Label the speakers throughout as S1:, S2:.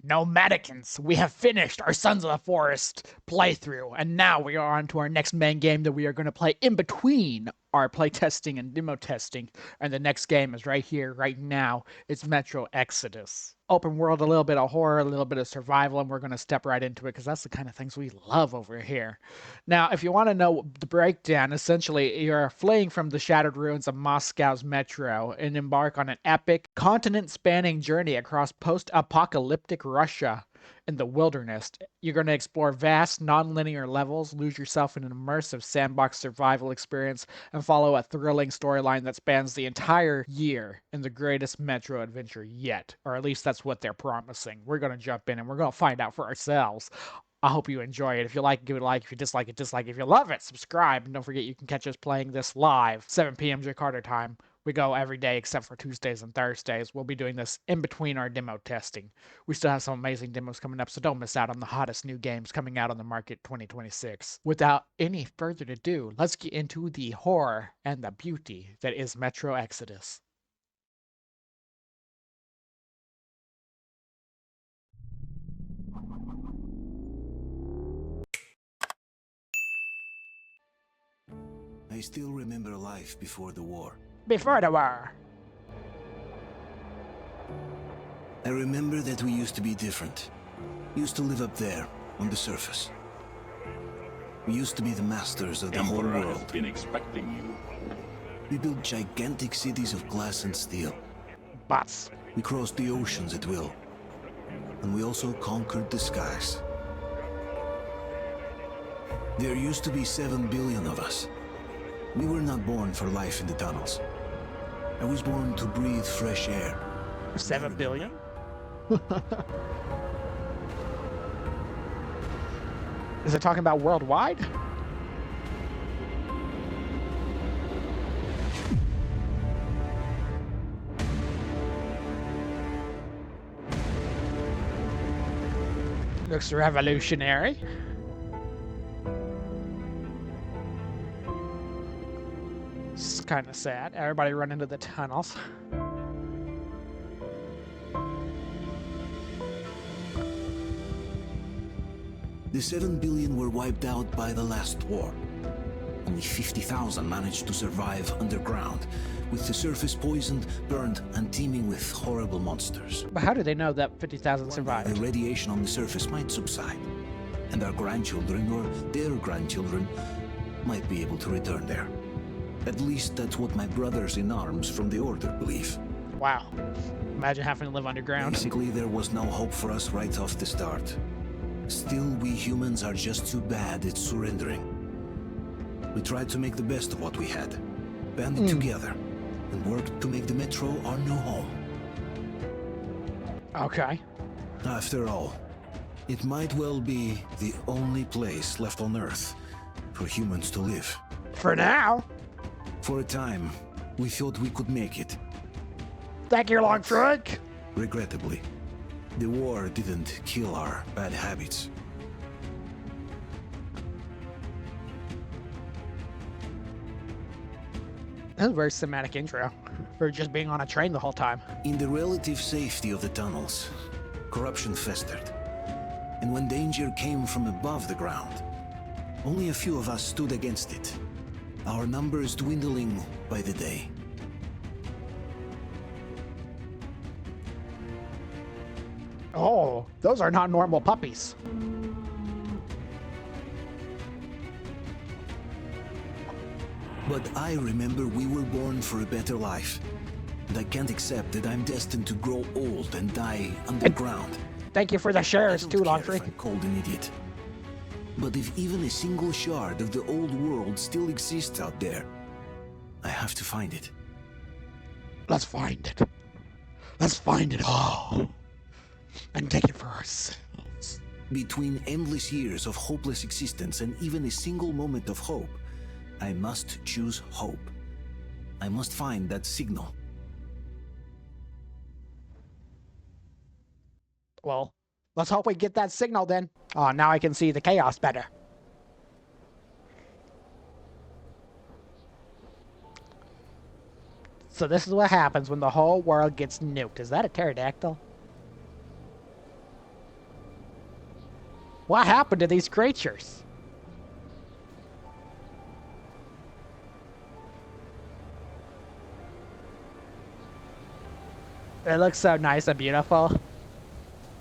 S1: Nomadicans, we have finished our Sons of the Forest playthrough, and now we are on to our next main game that we are going to play in between our playtesting and demo testing. And the next game is right here, right now. It's Metro Exodus. Open world, a little bit of horror, a little bit of survival, and we're going to step right into it because that's the kind of things we love over here. Now, if you want to know the breakdown, essentially, you're fleeing from the shattered ruins of Moscow's metro and embark on an epic, continent-spanning journey across post-apocalyptic Russia in the wilderness. You're going to explore vast, non-linear levels, lose yourself in an immersive sandbox survival experience, and follow a thrilling storyline that spans the entire year in the greatest Metro adventure yet. Or at least that's what they're promising. We're going to jump in and we're going to find out for ourselves. I hope you enjoy it. If you like it, give it a like. If you dislike it, dislike it. If you love it, subscribe. And don't forget, you can catch us playing this live, 7 p.m. Jakarta time. We go every day except for Tuesdays and Thursdays. We'll be doing this in between our demo testing. We still have some amazing demos coming up, so don't miss out on the hottest new games coming out on the market 2026. Without any further ado, let's get into the horror and the beauty that is Metro Exodus.
S2: I still remember life before the war.
S1: Before the war.
S2: I remember that we used to be different. We used to live up there, on the surface. We used to be the masters of the whole
S3: Emperor
S2: world.
S3: has been expecting you.
S2: We built gigantic cities of glass and steel.
S1: But
S2: We crossed the oceans at will. And we also conquered the skies. There used to be 7 billion of us. We were not born for life in the tunnels. I was born to breathe fresh air.
S1: 7 billion? Is it talking about worldwide? Looks revolutionary. It's kind of sad. Everybody run into the tunnels.
S2: The 7 billion were wiped out by the last war. Only 50,000 managed to survive underground, with the surface poisoned, burned, and teeming with horrible monsters.
S1: But how do they know that 50,000
S2: The
S1: survived?
S2: radiation on the surface might subside, and our grandchildren or their grandchildren might be able to return there. At least that's what my brothers in arms from the Order believe.
S1: Wow. Imagine having to live underground.
S2: Basically, there was no hope for us right off the start. Still, we humans are just too bad at surrendering. We tried to make the best of what we had, banded together, and worked to make the Metro our new home.
S1: Okay.
S2: After all, it might well be the only place left on Earth for humans to live.
S1: For now.
S2: For a time, we thought we could make it.
S1: Thank you, long trek.
S2: Regrettably, the war didn't kill our bad habits.
S1: That was a very cinematic intro for just being on a train the whole time.
S2: In the relative safety of the tunnels, corruption festered. And when danger came from above the ground, only a few of us stood against it, our numbers dwindling by the day.
S1: Oh, those are not normal puppies.
S2: But I remember we were born for a better life. And I can't accept that I'm destined to grow old and die underground.
S1: Thank you for the
S2: I
S1: shares
S2: don't
S1: too, long
S2: care if
S1: trek.
S2: I'm called an idiot. But if even a single shard of the old world still exists out there, I have to find it.
S1: Let's find it. Let's find it all. And take it for ourselves.
S2: Between endless years of hopeless existence and even a single moment of hope, I must choose hope. I must find that signal.
S1: Well, let's hope we get that signal then. Oh, now I can see the chaos better. So this is what happens when the whole world gets nuked. Is that a pterodactyl? What happened to these creatures? It looks so nice and beautiful.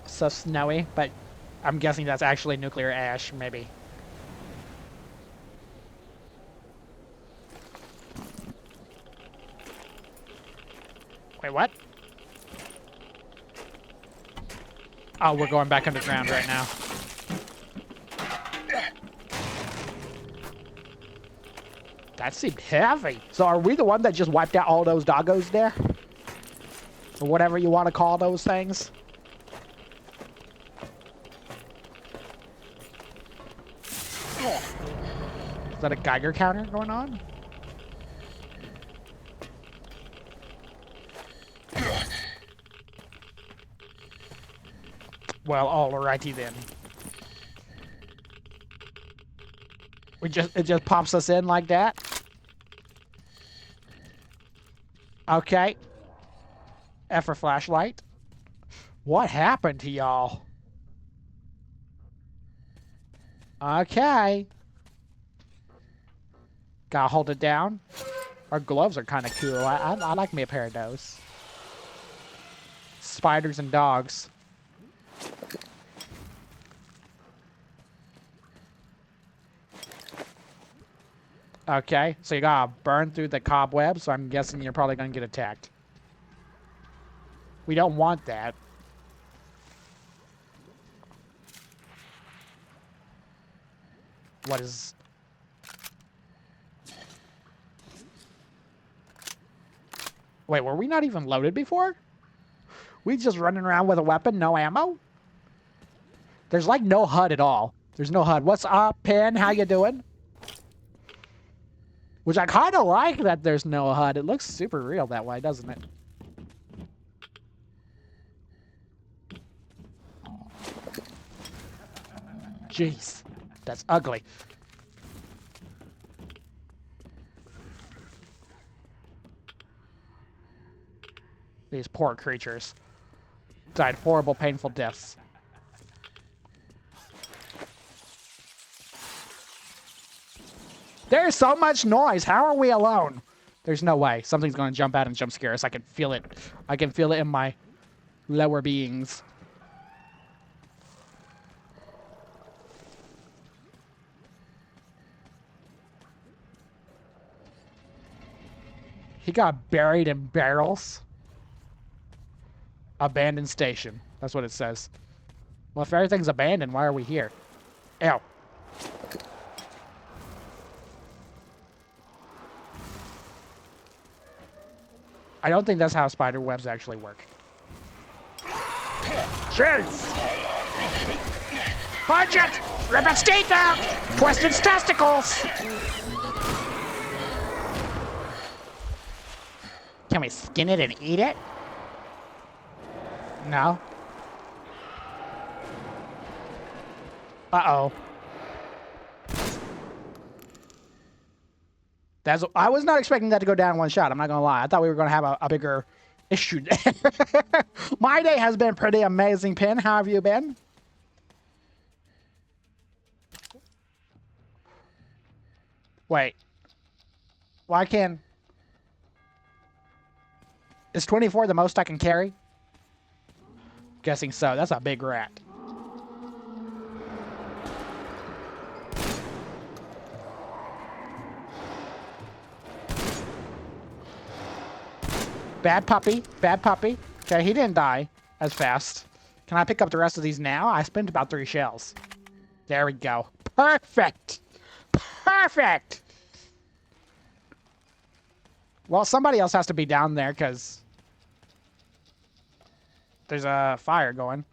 S1: So snowy, but I'm guessing that's actually nuclear ash, maybe. Wait, what? Oh, we're going back underground right now. That seemed heavy. So are we the one that just wiped out all those doggos there? Or whatever you want to call those things? Is that a Geiger counter going on? Well, alrighty then. It just pops us in like that. Okay. F for flashlight. What happened to y'all? Okay. Gotta hold it down. Our gloves are kind of cool. I like me a pair of those. Spiders and dogs. Okay, so you gotta burn through the cobwebs, so I'm guessing you're probably gonna get attacked. We don't want that. What is... Wait, were we not even loaded before? We just running around with a weapon, no ammo? There's like no HUD at all. There's no HUD. What's up, Pin? How you doing? Which I kind of like that there's no HUD. It looks super real that way, doesn't it? Jeez, that's ugly. These poor creatures died horrible, painful deaths. There's so much noise. How are we alone? There's no way. Something's going to jump out and jump scare us. I can feel it. I can feel it in my lower beings. He got buried in barrels. Abandoned station. That's what it says. Well, if everything's abandoned, why are we here? Ew. I don't think that's how spider webs actually work. Jeez! Punch it! Rip its teeth out! Twist its testicles! Can we skin it and eat it? No. Uh-oh. I was not expecting that to go down in one shot. I'm not gonna lie. I thought we were gonna have a bigger issue. My day has been pretty amazing, Pin. How have you been? Wait. Why can't... Is 24 the most I can carry? Guessing so. That's a big rat. Bad puppy. Bad puppy. Okay, he didn't die as fast. Can I pick up the rest of these now? I spent about 3 shells. There we go. Perfect. Perfect. Well, somebody else has to be down there because there's a fire going.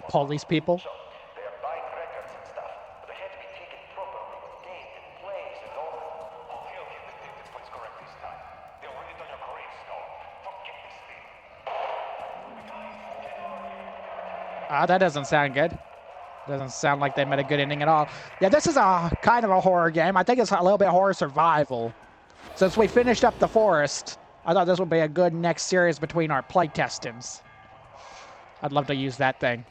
S1: Police people.
S3: So they are buying records and stuff, but they had to be taken properly, date and place and all. Oh, he'll get the date and place correct this time.
S1: That doesn't sound good. Doesn't sound like they made a good ending at all. Yeah, this is a kind of a horror game. I think it's a little bit horror survival. Since we finished up the forest, I thought this would be a good next series between our playtestings. I'd love to use that thing.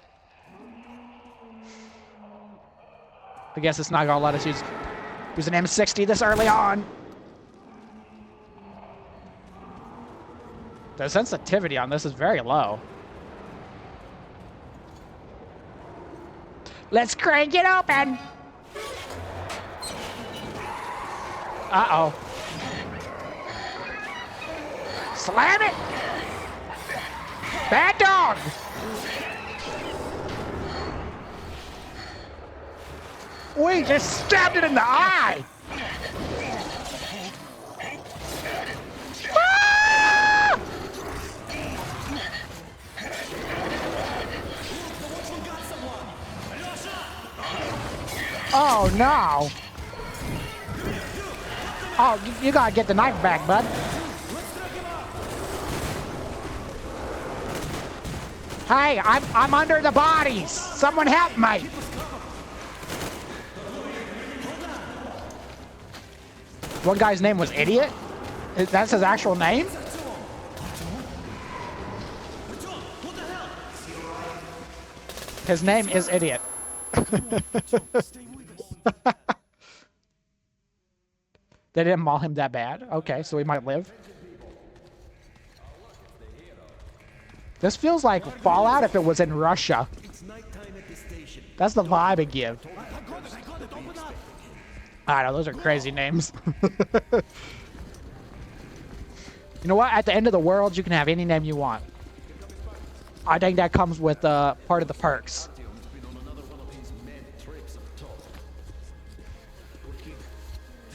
S1: I guess it's not gonna let us use an M60 this early on. The sensitivity on this is very low. Let's crank it open! Uh-oh. Slam it! Bad dog! We just stabbed it in the eye! Ah! Oh no! Oh, you gotta get the knife back, bud. Hey, I'm under the bodies. Someone help me. One guy's name was Idiot? That's his actual name? His name is Idiot. They didn't maul him that bad. Okay, so he might live. This feels like Fallout if it was in Russia. That's the vibe it gives. I don't know, those are crazy names. You know what? At the end of the world, you can have any name you want. I think that comes with part of the perks.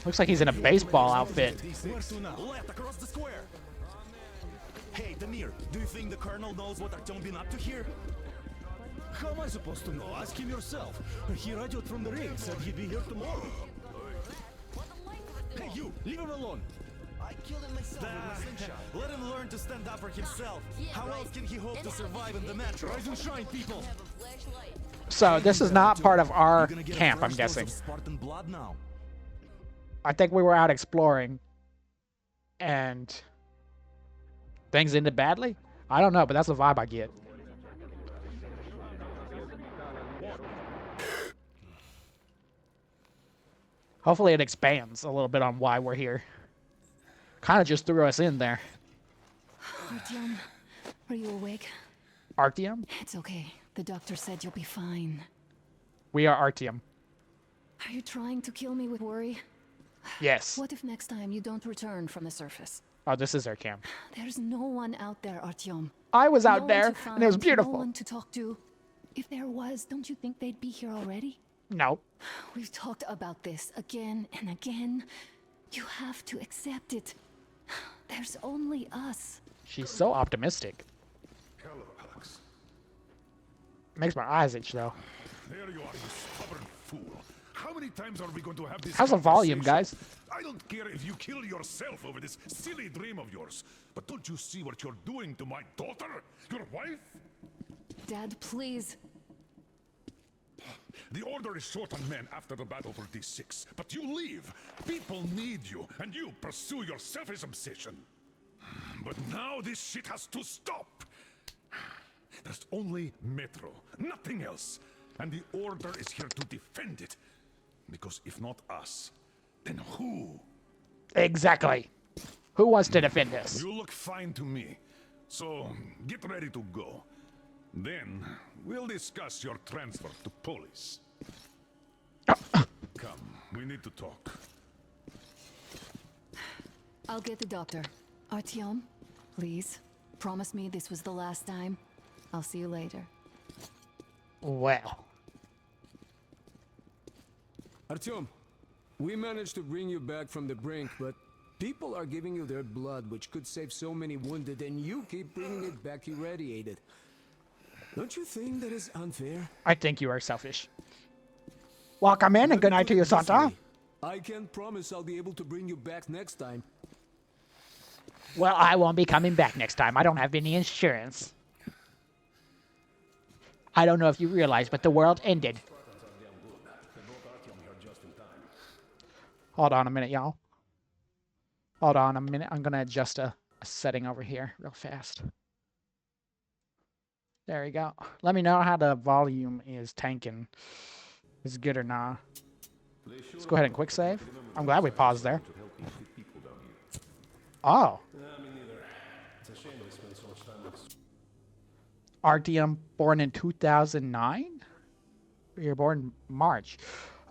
S1: Looks like he's in a baseball outfit.
S4: Hey, Damir, do you think the Colonel knows what Artyom been up to here? How am I supposed to know? Ask him yourself. He radioed from the ring, said he'd be here tomorrow. Hey, you, leave him alone. I killed him myself with my slingshot. Let him learn to stand up for himself. How else can he hope to survive in the match? Rise and shine, people.
S1: So this is not part of our camp, I'm guessing.
S4: Spartan blood now.
S1: I think we were out exploring, and things ended badly? I don't know, but that's the vibe I get. Hopefully it expands a little bit on why we're here. Kind of just threw us in there.
S5: Artyom, are you awake?
S1: Artyom?
S5: It's okay. The doctor said you'll be fine.
S1: We are Artyom.
S5: Are you trying to kill me with worry?
S1: Yes.
S5: What if next time you don't return from the surface?
S1: Oh, this is our camp.
S5: There's no one out there, Artyom.
S1: I was out
S5: No one
S1: there,
S5: to
S1: and it was
S5: find,
S1: beautiful.
S5: No one to talk to. If there was, don't you think they'd be here already?
S1: No.
S5: We've talked about this again and again. You have to accept it. There's only us.
S1: She's so optimistic.
S6: Hello, Alex.
S1: Makes my eyes itch, though.
S6: There you are, you stubborn fool. How many times are we going to have this
S1: How's the volume, guys?
S6: I don't care if you kill yourself over this silly dream of yours, but don't you see what you're doing to my daughter? Your wife?
S5: Dad, please.
S6: The Order is short on men after the battle for D6, but you leave. People need you, and you pursue your selfish obsession. But now this shit has to stop. There's only Metro, nothing else. And the Order is here to defend it. Because if not us, then who?
S1: Exactly. Who wants to defend us?
S6: You look fine to me. So, get ready to go. Then, we'll discuss your transfer to police. Come, we need to talk.
S5: I'll get the doctor. Artyom, please. Promise me this was the last time. I'll see you later.
S1: Well.
S7: Artyom, we managed to bring you back from the brink, but people are giving you their blood, which could save so many wounded, and you keep bringing it back irradiated. Don't you think that is unfair?
S1: I think you are selfish. Welcome in and good night to you, Santa.
S7: I can't promise I'll be able to bring you back next time.
S1: Well, I won't be coming back next time. I don't have any insurance. I don't know if you realize, but the world ended. Hold on a minute, y'all. Hold on a minute. I'm going to adjust a setting over here real fast. There we go. Let me know how the volume is tanking. Is it good or not? Let's go ahead and quick save. I'm glad we paused there. Oh. Artyom, born in 2009? You're born in March.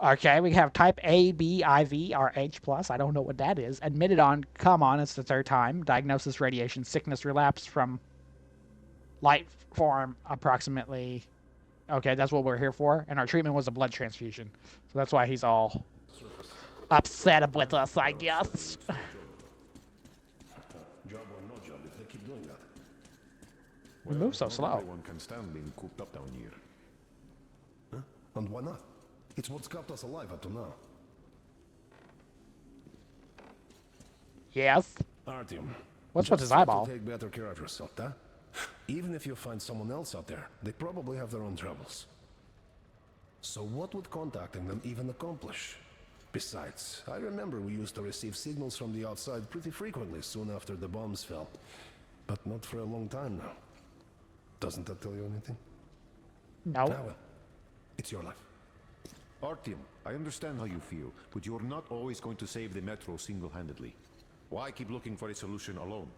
S1: Okay, we have type A, B, IV, or H+. I don't know what that is. Admitted on, come on, it's the third time. Diagnosis, radiation, sickness, relapse from light form, approximately. Okay, that's what we're here for. And our treatment was a blood transfusion. So that's why he's all upset with us, I guess.
S2: Job or no job if they keep doing that.
S1: We move so slow.
S6: Everyone can stand being cooped up down here.
S2: Huh? And why not? It's what's kept us alive up to now.
S1: Yes.
S2: Artyom.
S1: What's with his eyeball?
S2: Take better care of yourself, huh? Even if you find someone else out there, they probably have their own troubles. So what would contacting them even accomplish? Besides, I remember we used to receive signals from the outside pretty frequently soon after the bombs fell. But not for a long time now. Doesn't that tell you anything?
S1: No.
S2: Ah, well, it's your life.
S8: Artyom, I understand how you feel, but you're not always going to save the Metro single-handedly. Why keep looking for a solution alone?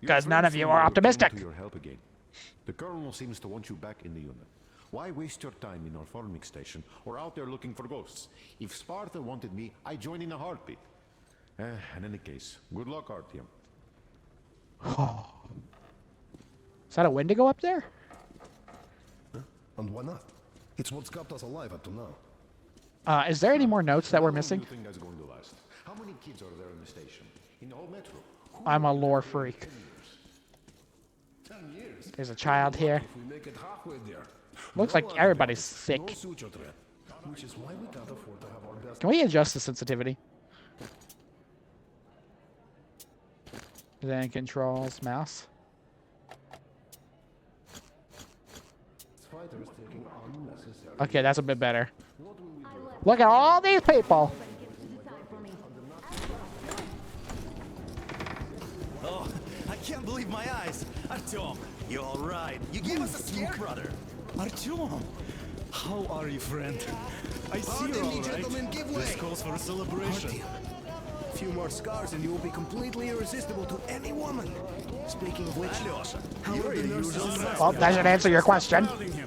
S1: Because none of you are optimistic.
S8: To your help again. The Colonel seems to want you back in the unit. Why waste your time in our farming station or out there looking for ghosts? If Sparta wanted me, I'd join in a heartbeat. In any case, good luck, Artyom.
S1: Is that a Wendigo up there?
S2: Huh? And why not? It's what's kept us alive up to now.
S1: Is there any more notes that we're
S8: How long
S1: missing?
S8: do you think that's going to last? How many kids are there in the station? In the whole Metro?
S1: I'm a lore freak.
S2: 10 years.
S1: There's a child here.
S2: If we make it halfway there.
S1: Looks
S2: No
S1: like everybody's sick.
S2: No suture threat. Which is why we can't afford to have our best.
S1: Can we adjust the sensitivity? Then controls mouse.
S2: Fighters taking unnecessary.
S1: Okay, that's a bit better. Look at all these people.
S4: Oh, I can't believe my eyes. Artyom, you all right? You gave us a scare, brother. Artyom, how are you, friend? I see you're all right.
S2: Gentlemen, give way.
S4: This calls for a celebration.
S2: A few more scars and you will be completely irresistible to any woman. Speaking of which,
S4: Alyosha,
S2: how
S4: you're
S2: are the
S4: the
S2: nurses?
S4: usual suspect.
S1: Well, that should answer your question.
S4: Welcome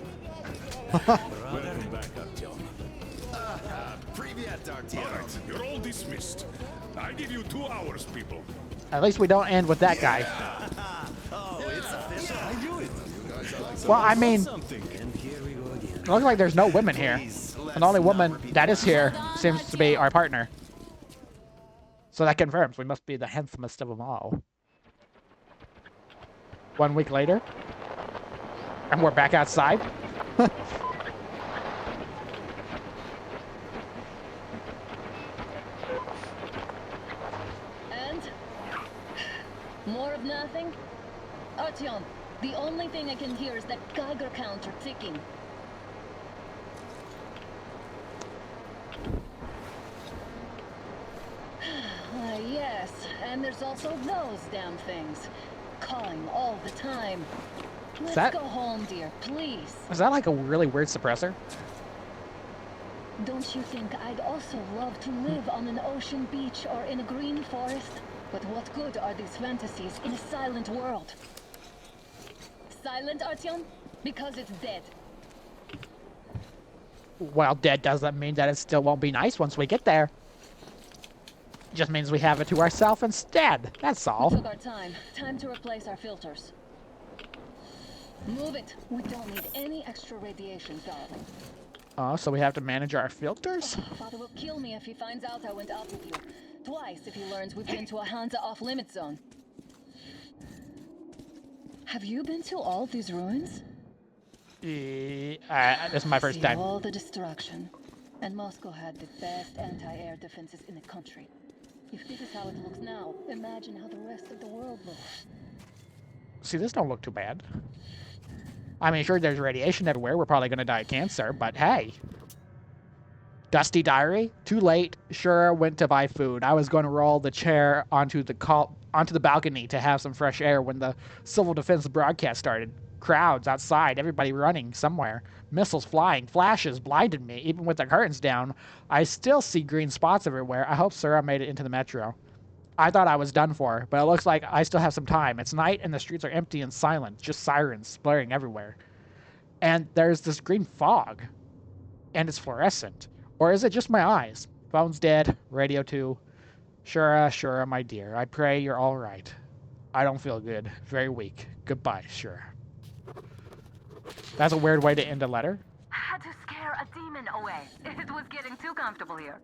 S4: back, Artyom. Привет, Artyom.
S6: All right, you're all dismissed. I give you 2 hours, people.
S1: At least we don't end with that guy.
S4: Oh, it's official. I knew it.
S1: Well, I mean,
S4: Something. And here we go again.
S1: it looks like there's no women here. And the only woman that is here seems to be our partner. So that confirms we must be the handsomest of them all. 1 week later. And we're back outside.
S9: And? More of nothing? Artyom, the only thing I can hear is that Geiger counter ticking. Yes, and there's also those damn things. Calling all the time. Let's
S1: that-
S9: go home, dear, please.
S1: Is that like a really weird suppressor?
S9: Don't you think I'd also love to live on an ocean beach or in a green forest? But what good are these fantasies in a silent world? Silent, Artyom? Because it's dead.
S1: Well, dead doesn't mean that it still won't be nice once we get there. Just means we have it to ourselves instead. That's
S9: We
S1: all.
S9: took our time. Time to replace our filters. Move it. We don't need any extra radiation, darling.
S1: Oh, so we have to manage our filters?
S9: Father will kill me if he finds out I went out with you. Twice if he learns we've been to a Hansa off-limit zone. Have you been to all these ruins?
S1: This is my first
S9: See
S1: time.
S9: all the destruction. And Moscow had the best anti-air defenses in the country. If this is how it looks now, imagine how the rest of the world looks.
S1: See, this don't look too bad. I mean, sure, there's radiation everywhere. We're probably going to die of cancer, but hey. Dusty diary? Too late. Shura went to buy food. I was going to roll the chair onto the balcony to have some fresh air when the civil defense broadcast started. Crowds outside, everybody running somewhere. Missiles flying, flashes blinded me. Even with the curtains down, I still see green spots everywhere. I hope Shura made it into the metro. I thought I was done for, but it looks like I still have some time. It's night and the streets are empty and silent, just sirens blaring everywhere. And there's this green fog, and it's fluorescent. Or is it just my eyes? Phone's dead, radio too. Shura, my dear, I pray you're all right. I don't feel good, very weak. Goodbye, Shura. That's a weird way to end a letter.
S10: Had to scare a demon away. It was getting too comfortable here.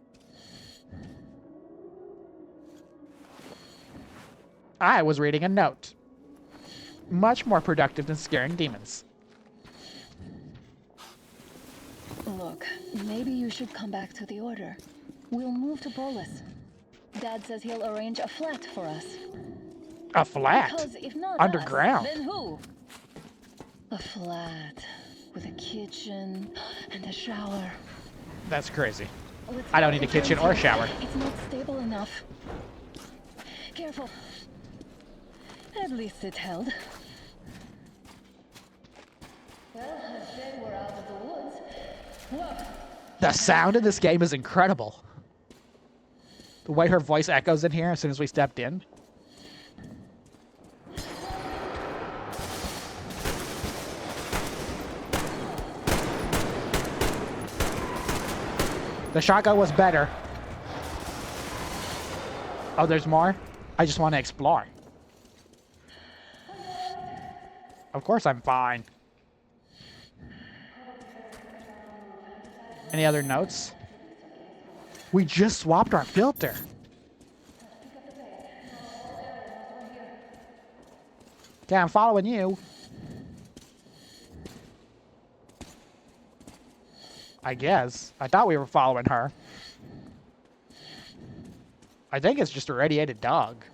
S1: I was reading a note. Much more productive than scaring demons.
S9: Look, maybe you should come back to the Order. We'll move to Polis. Dad says he'll arrange a flat for us.
S1: A flat?
S9: Because if not
S1: underground.
S9: us, then who? A flat with a kitchen and a shower.
S1: That's crazy.
S9: Let's
S1: I don't need a kitchen or a shower.
S9: It's not stable enough. Careful. At least it held. Well, I said we're out of the woods. Look.
S1: The sound in this game is incredible. The way her voice echoes in here as soon as we stepped in. The shotgun was better. Oh, there's more? I just want to explore. Of course I'm fine. Any other notes? We just swapped our filter. Okay, I'm following you. I guess. I thought we were following her. I think it's just a radiated dog.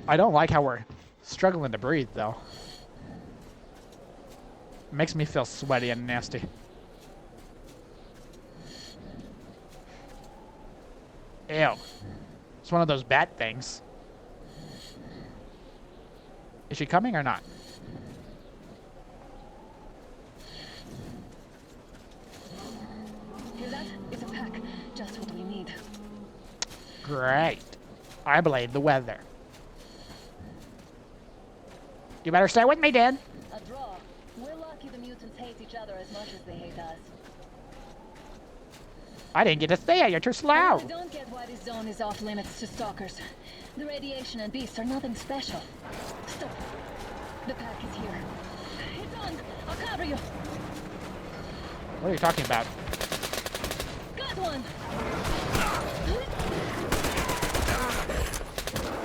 S1: I don't like how we're struggling to breathe, though. It makes me feel sweaty and nasty. Ew. It's one of those bat things. Is she coming or not?
S9: Hear that? It's a pack. Just what we need.
S1: Great. I blame the weather. You better stay with me, Dan.
S9: A draw. We're lucky the mutants hate each other as much as they hate us.
S1: I didn't get to say it. You're too slow.
S9: I don't get why this zone is off limits to stalkers. The radiation and beasts are nothing special. Stop. The pack is here. It's on. I'll cover you.
S1: What are you talking about?
S9: Got one.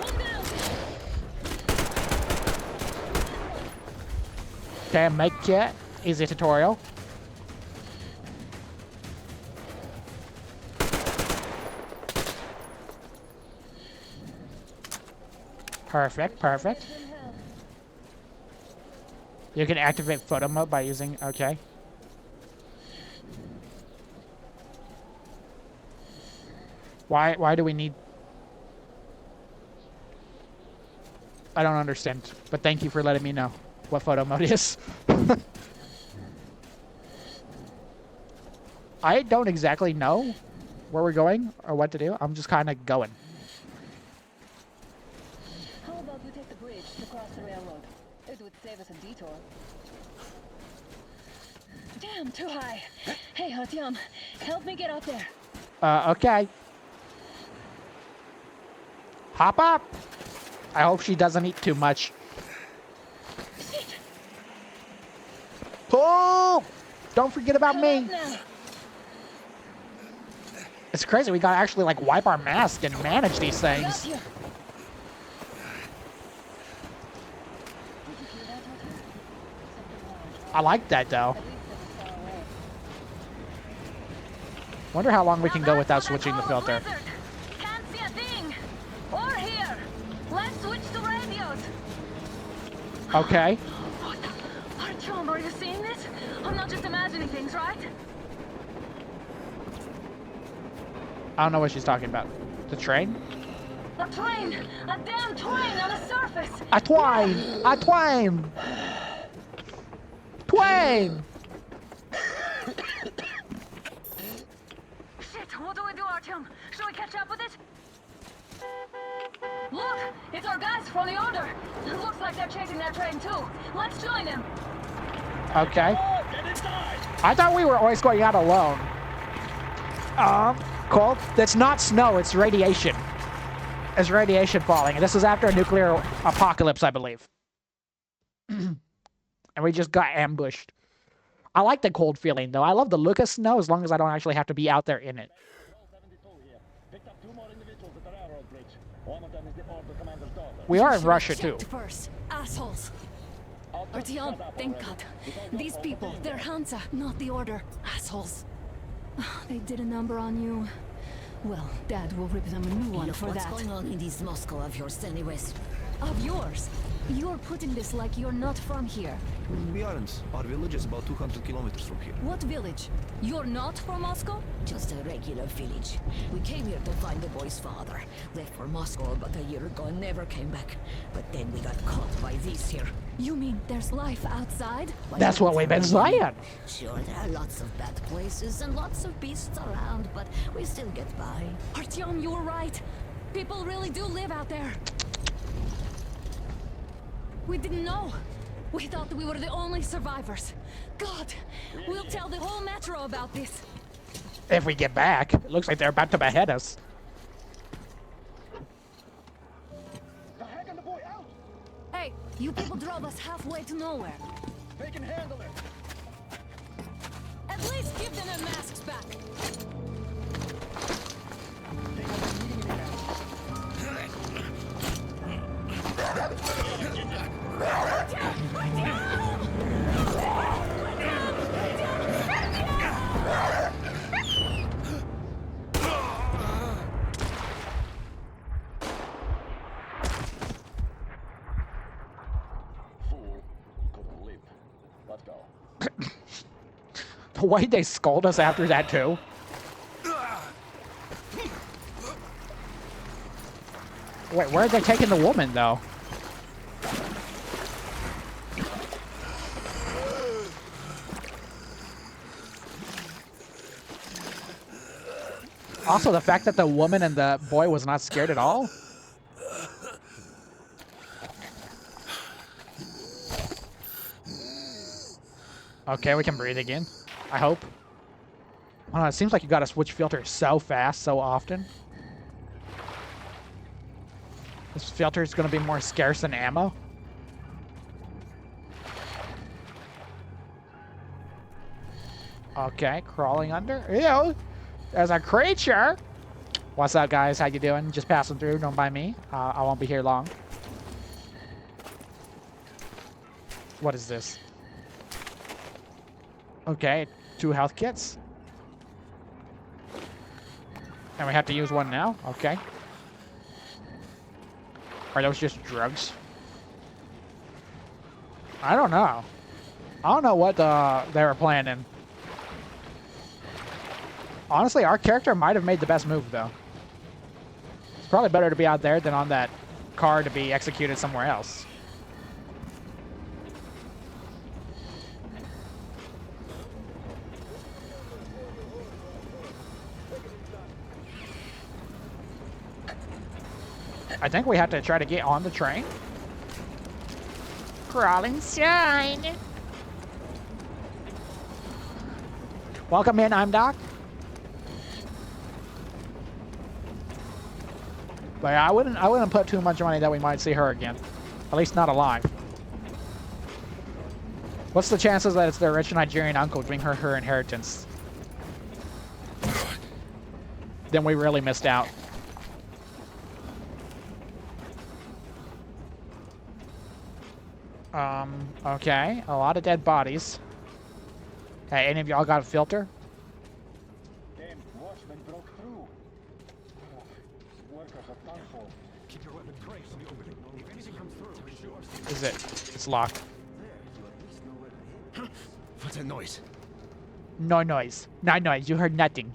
S9: One down.
S1: Okay, make it easy tutorial. Perfect, perfect. You can activate photo mode by using, okay. Why do we need... I don't understand, but thank you for letting me know what photo mode is. I don't exactly know where we're going or what to do. I'm just kind of going.
S9: How about we take the bridge to cross the railroad? It would save us a detour. Damn, too high. Hey, Artyom, help me get up there.
S1: Okay. Hop up. I hope she doesn't eat too much. Oh! Don't forget about me. It's crazy. We gotta actually like wipe our mask and manage these things. I like that though. Wonder how long we can go without switching the filter.
S9: Can't see a thing. Or here. Let's switch to radios.
S1: Okay.
S9: Artyom, are you seeing this? I'm not just imagining things, right?
S1: I don't know what she's talking about. The train?
S9: A train! A damn train on a surface!
S1: A twine! A twine! Twain!
S9: Shit, what do we do, Artyom? Should we catch up with it? Look! It's our guys from the Order! Looks like they're chasing that train too. Let's join them!
S1: Okay. I thought we were always going out alone. Colt, that's not snow, it's radiation. It's radiation falling, and this is after a nuclear apocalypse, I believe. And we just got ambushed. I like the cold feeling, though. I love the look of snow as long as I don't actually have to be out there in it. We are in Russia, too.
S5: First, assholes. Artyom, thank God. These people, they're Hansa, not the Order. Assholes. They did a number on you. Well, Dad will rip them a new one for that.
S11: What's going on in this Moscow of yours anyways?
S5: Of yours? You're putting this like you're not from here.
S12: We aren't. Our village is about 200 kilometers from here.
S5: What village? You're not from Moscow?
S11: Just a regular village. We came here to find the boy's father. Left for Moscow about a year ago and never came back. But then we got caught by these here.
S5: You mean there's life outside?
S1: That's what we've been saying.
S11: Sure, there are lots of bad places and lots of beasts around, but we still get by.
S5: Artyom, you were right. People really do live out there. We didn't know. We thought that we were the only survivors. God, we'll tell the whole metro about this.
S1: If we get back, it looks like they're about to behead us.
S5: Hey, you people drove us halfway to nowhere.
S4: They can handle it.
S5: At least give them their masks back.
S4: Let's go.
S1: The way they scold us after that, too. Wait, where are they taking the woman, though? Also, the fact that the woman and the boy was not scared at all. Okay, we can breathe again. I hope. I don't know, it seems like you gotta switch filters so fast, so often. This filter is gonna be more scarce than ammo. Okay, crawling under. Ew! There's a creature! What's up, guys? How you doing? Just passing through. Don't mind me. I won't be here long. What is this? Okay, 2 health kits. And we have to use one now? Okay. Are those just drugs? I don't know. I don't know what they were planning. Honestly, our character might have made the best move, though. It's probably better to be out there than on that car to be executed somewhere else. I think we have to try to get on the train. Crawl inside. Welcome in, I'm Doc. But yeah, I wouldn't put too much money that we might see her again. At least not alive. What's the chances that it's their rich Nigerian uncle giving her her inheritance? Then we really missed out. Okay. A lot of dead bodies. Hey, any of y'all got a filter? Is it? It's locked.
S4: What's that noise?
S1: No noise. No noise. You heard nothing.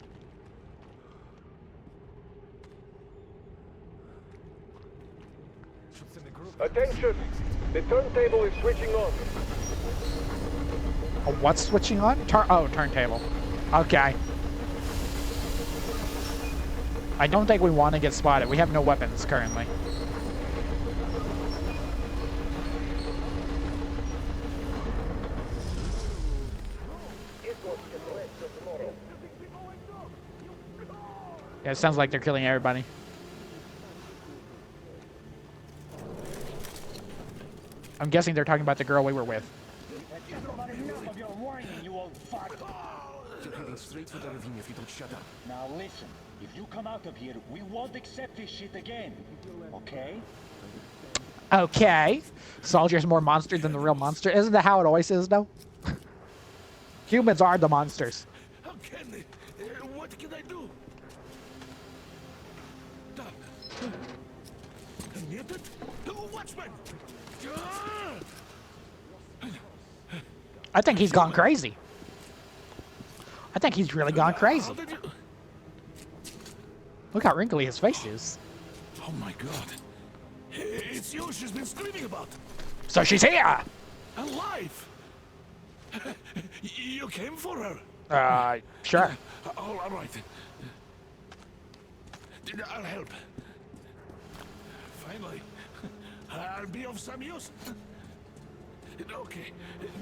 S13: Attention! The turntable is switching on.
S1: Oh, what's switching on? Turntable. Okay. I don't think we want to get spotted. We have no weapons currently. Yeah, it sounds like they're killing everybody. I'm guessing they're talking about the girl we were with.
S12: You're heading straight for the ravine if you don't shut up.
S14: Now listen, if you come out of here, we won't accept this shit again. Okay?
S1: Okay. Soldier's more monster than the real monster. Isn't that how it always is, though? Humans are the monsters.
S4: How can they? What can I do? Muted? Watchman!
S1: I think he's gone crazy. I think he's really gone crazy. Look how wrinkly his face is.
S4: Oh my god. It's you she's been screaming about.
S1: So she's here!
S4: Alive! You came for her?
S1: Sure.
S4: All right. I'll help. Finally. I'll be of some use. Okay.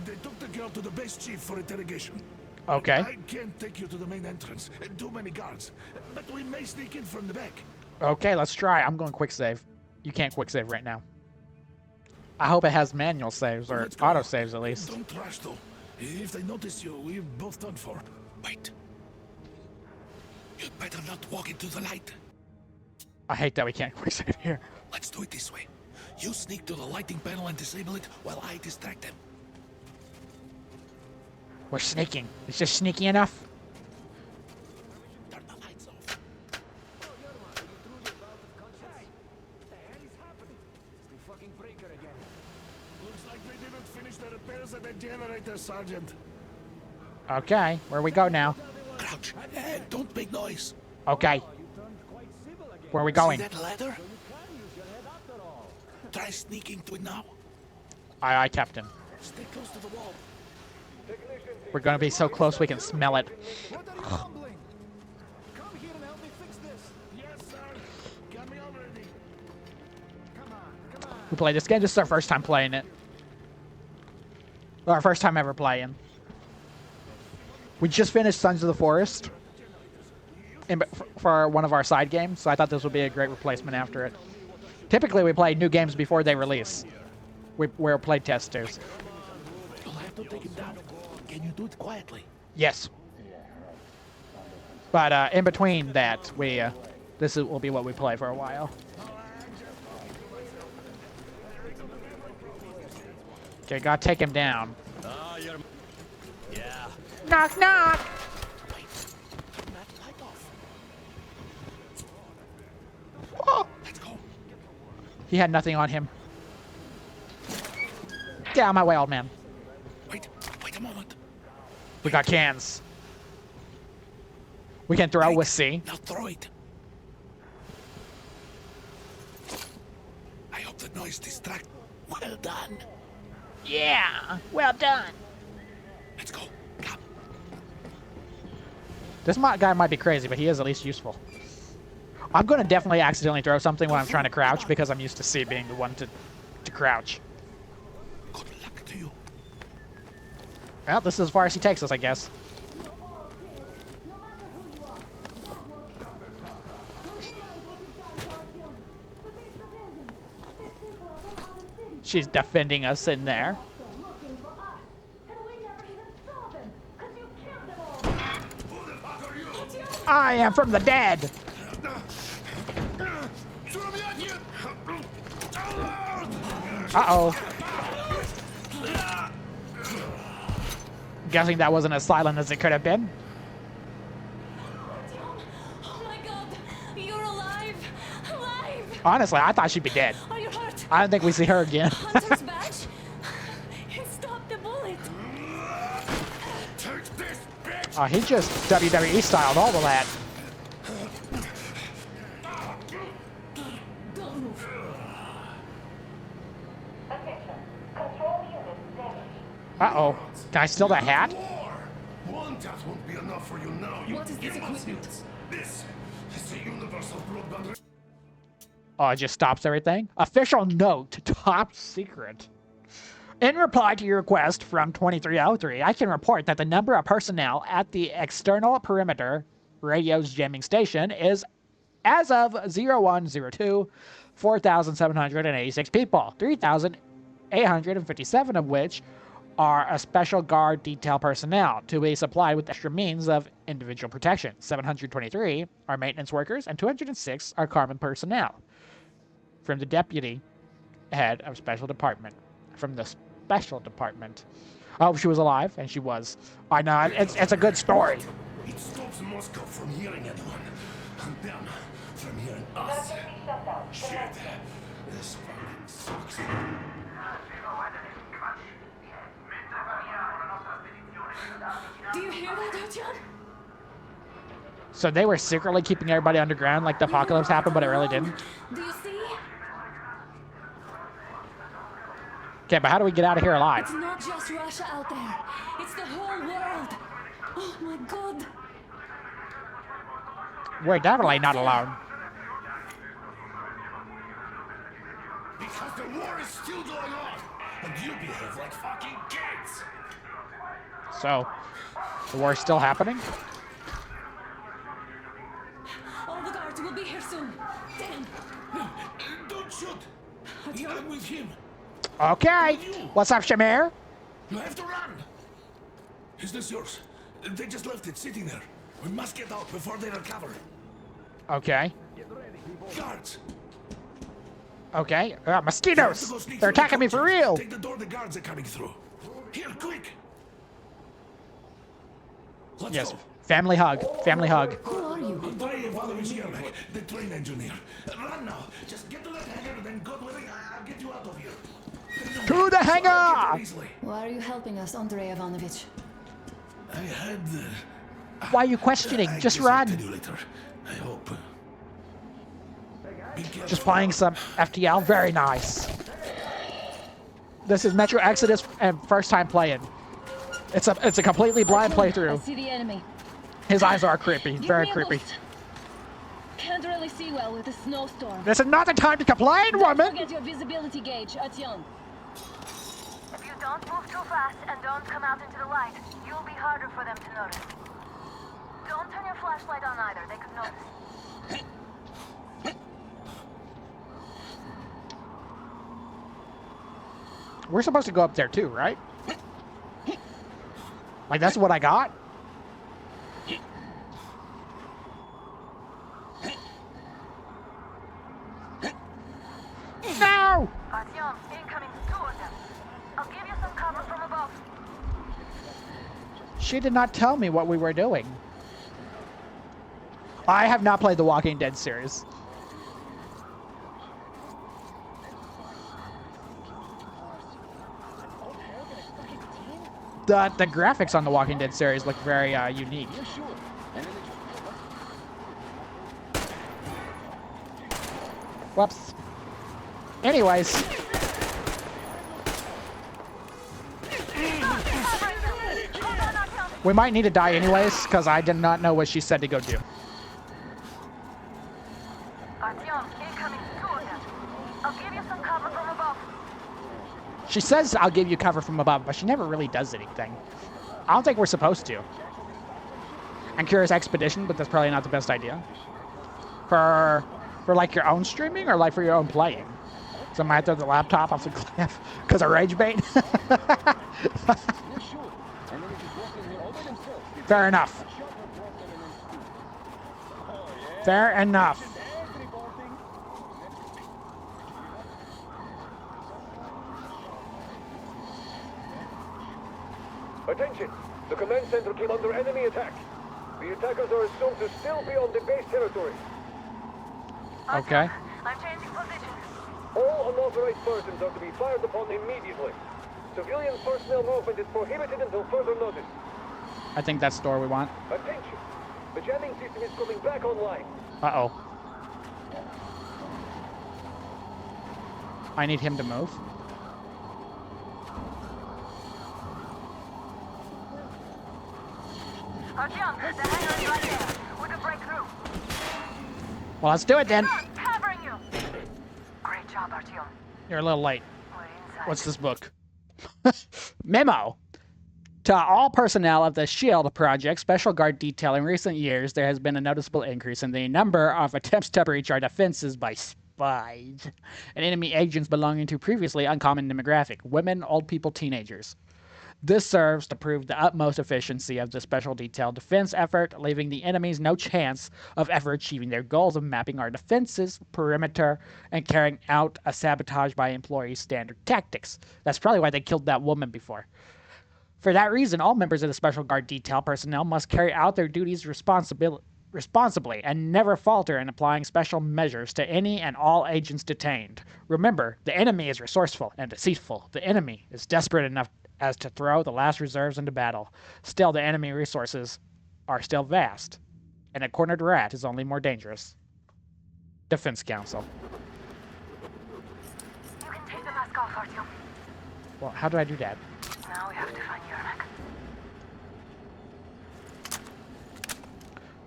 S4: They took the girl to the base chief for interrogation.
S1: Okay.
S4: I can't take you to the main entrance. Too many guards. But we may sneak in from the back.
S1: Okay, let's try. I'm going quick save. You can't quick save right now. I hope it has manual saves or auto saves at least.
S4: Don't rush though. If they notice you, we're both done for. Wait. You'd better not walk into the light.
S1: I hate that we can't quick save here.
S4: Let's do it this way. You sneak to the lighting panel and disable it while I distract them.
S1: We're sneaking. It's just sneaky enough.
S4: Turn the lights off. Looks like they didn't finish the repairs at the generator, Sergeant.
S1: Okay, where we go now?
S4: Crouch. Don't make noise.
S1: Okay. Where are we going?
S4: See that ladder? Try sneaking to it now.
S1: Aye, Captain.
S4: Stay close to the wall.
S1: We're gonna be so close we can smell it.
S4: Come here and help me fix this. Yes, sir. Got me already. Come on.
S1: We played this game. This is our first time playing it. Our first time ever playing. We just finished Sons of the Forest for one of our side games, so I thought this would be a great replacement after it. Typically, we play new games before they release. We're play testers.
S4: You'll have to take him down. Can you do it quietly?
S1: Yes. But in between that, this will be what we play for a while. Okay, gotta take him down.
S4: Yeah.
S1: Knock, knock!
S4: Wait. Turn that light off.
S1: Oh.
S4: Let's go.
S1: He had nothing on him. Get out of my way, old man.
S4: Wait a moment.
S1: We got cans. We can throw with C.
S4: Now throw it. I hope the noise distracts. Well done.
S1: Yeah, well done.
S4: Let's go. Come.
S1: This guy might be crazy, but he is at least useful. I'm going to definitely accidentally throw something when I'm trying to crouch because I'm used to C being the one to crouch.
S4: Good luck to you.
S1: Well, this is as far as he takes us, I guess. She's defending us in there. I am from the dead. Uh-oh. Guessing that wasn't as silent as it could have been.
S5: Oh my god! You're alive! Alive!
S1: Honestly, I thought she'd be dead.
S5: Are you hurt?
S1: I don't think we see her again.
S5: Hunter's badge? It stopped the bullet.
S6: Take this, bitch!
S1: Oh, he just WWE styled all of that.
S5: Don't move.
S1: Uh-oh. Can I steal that hat?
S6: One tap won't be enough for you now.
S5: What is this equipment?
S6: This is a universal broadband.
S1: Oh, it just stops everything. Official note, top secret. In reply to your request from 2303, I can report that the number of personnel at the external perimeter radio's jamming station is, as of 0102, 4,786 people, 3,857 of which are a special guard detail personnel to be supplied with extra means of individual protection. 723 are maintenance workers and 206 are common personnel. From the deputy head of special department. From the special department. Oh, she was alive, and she was. I know, it's a good story.
S6: It stops Moscow from hearing anyone, and them from hearing us. Shit, this fucking sucks.
S5: Do you hear that, Artyom?
S1: So they were secretly keeping everybody underground like the apocalypse happened, but it really didn't?
S5: Do you see?
S1: Okay, but how do we get out of here alive?
S5: It's not just Russia out there. It's the whole world. Oh my god.
S1: We're definitely not alone.
S6: Because the war is still going on, and you behave like fucking kids.
S1: So, the war's still happening?
S5: All the guards will be here soon. Damn.
S6: Don't shoot. I'm with him.
S1: Okay. What's up, Shamir?
S6: You have to run. Is this yours? They just left it sitting there. We must get out before they recover.
S1: Okay.
S6: Guards.
S1: Okay. Mosquitoes! They're attacking me for real!
S6: Take the door the guards are coming through. Here, quick. Let's
S1: Yes.
S6: go.
S1: Family hug. Family hug.
S5: Who are you?
S6: Andrei Ivanovich Yermak, the train engineer. Run now. Just get to that hangar and then God willing, I'll get you out of here.
S1: To the hangar!
S5: Why are you helping us, Andrei Ivanovich?
S6: I had...
S1: Why are you questioning?
S6: I
S1: Just
S6: guess I'll
S1: run.
S6: tell you later. I hope. Be careful.
S1: Just playing some FTL. Very nice. This is Metro Exodus and first time playing. It's a completely blind
S9: I
S1: playthrough.
S9: see the enemy.
S1: His eyes are creepy.
S9: Give
S1: Very
S9: me a
S1: creepy.
S9: boost. Can't really see well with the snowstorm.
S1: This is not the time to complain,
S9: Don't
S1: woman!
S9: forget your visibility gauge, Artyom.
S10: If you don't move too fast and don't come out into the light, you'll be harder for them to notice. Don't turn your flashlight on either, they could notice.
S1: We're supposed to go up there too, right? Like, that's what I got? No!
S10: Artyom, incoming, two of them. I'll give you some cover from above.
S1: She did not tell me what we were doing. I have not played the Walking Dead series. The graphics on the Walking Dead series look very unique. Whoops. Anyways. We might need to die anyways, because I did not know what she said to go do.
S10: Artyom, incoming, two of them. I'll give you some cover from above.
S1: She says I'll give you cover from above, but she never really does anything. I don't think we're supposed to. I'm curious expedition, but that's probably not the best idea. For like your own streaming or like for your own playing? So I might throw the laptop off the cliff because of rage bait. Fair enough. Fair enough.
S13: Attention! The command center came under enemy attack. The attackers are assumed to still be on the base territory.
S1: Okay.
S10: I'm changing position.
S13: All unauthorized persons are to be fired upon immediately. Civilian personnel movement is prohibited until further notice.
S1: I think that's the door we want.
S13: Attention! The jamming system is coming back online.
S1: Uh-oh. I need him to move.
S10: Artyom, the hangar is right there. We can break through.
S1: Well, let's do it then.
S10: Covering you. Great job, Artyom.
S1: You're a little late.
S10: We're inside.
S1: What's this book? Memo. To all personnel of the SHIELD project, Special Guard detail, in recent years, there has been a noticeable increase in the number of attempts to breach our defenses by spies and enemy agents belonging to previously uncommon demographic, women, old people, teenagers. This serves to prove the utmost efficiency of the special detail defense effort, leaving the enemies no chance of ever achieving their goals of mapping our defenses, perimeter, and carrying out a sabotage by employees' standard tactics. That's probably why they killed that woman before. For that reason, all members of the Special Guard detail personnel must carry out their duties responsibly and never falter in applying special measures to any and all agents detained. Remember, the enemy is resourceful and deceitful. The enemy is desperate enough as to throw the last reserves into battle. Still, the enemy resources are still vast, and a cornered rat is only more dangerous. Defense Council.
S10: You can take the mask off, Artyom.
S1: Well, how do I do that?
S10: Now we have to find Yermak.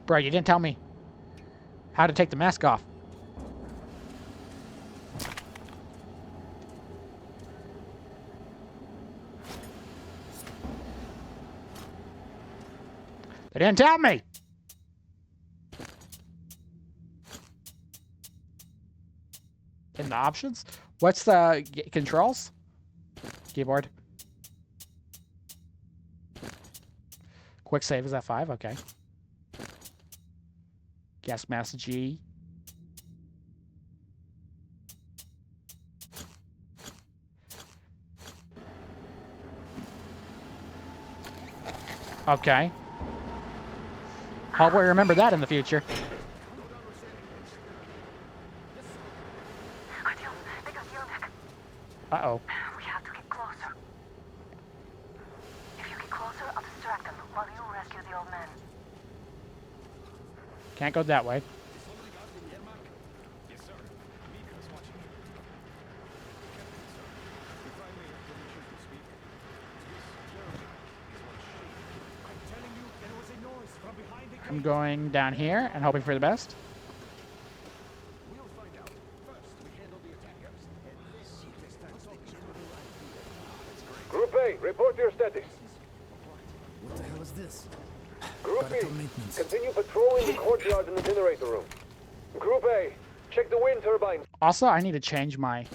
S1: Bro, you didn't tell me how to take the mask off. They didn't tell me! In the options? What's the controls? Keyboard. Quick save is F5, okay. Gas mask G. Okay. I'll remember that in the future.
S10: Artyom, they got Yermak.
S1: Uh-oh.
S10: We have to get closer. If you get closer, I'll distract them while you rescue the old man.
S1: Can't go that way. I'm going down here and hoping for the best.
S13: Group A, report your status.
S7: What the hell is this?
S13: Group B, continue patrolling the courtyard and incinerator room. Group A, check the wind turbine.
S1: Also, I need to change my...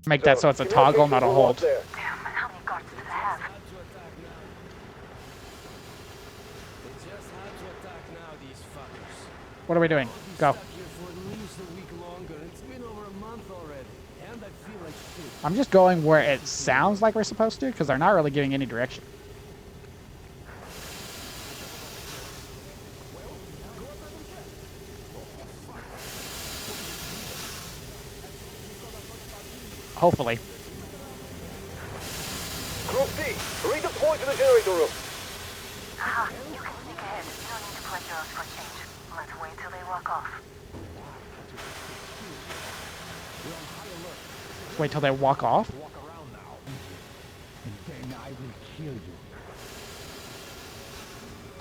S1: Make that so it's a toggle, not a hold.
S10: Damn, how many guards do they have?
S1: What are we doing? Go. I'm just going where it sounds like we're supposed to, because they're not really giving any direction. Hopefully.
S13: Group D, redeploy to the generator room.
S10: Haha, you can sneak ahead. You don't need to play heroes for change. Let's wait till they walk off.
S1: Wait till they walk off?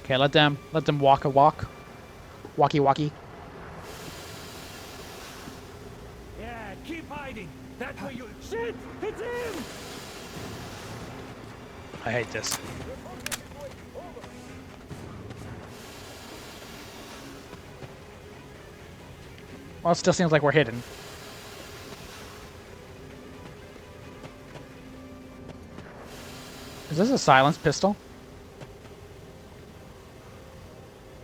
S1: Okay, let them walk a walk. Walkie walkie.
S4: Yeah, keep hiding. That way you... Shit! It's him!
S1: I hate this. Well, it still seems like we're hidden. Is this a silenced pistol?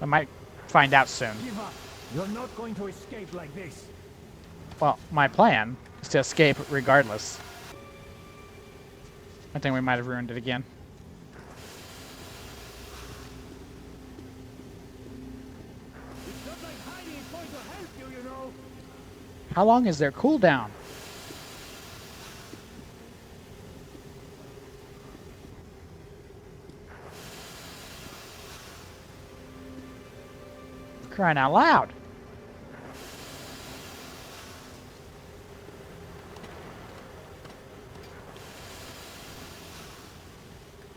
S1: I might find out soon.
S4: Give up. You're not going to escape like this.
S1: Well, my plan is to escape regardless. I think we might have ruined it again.
S4: It's not like hiding is going to help you, you know.
S1: How long is their cooldown? Crying out loud.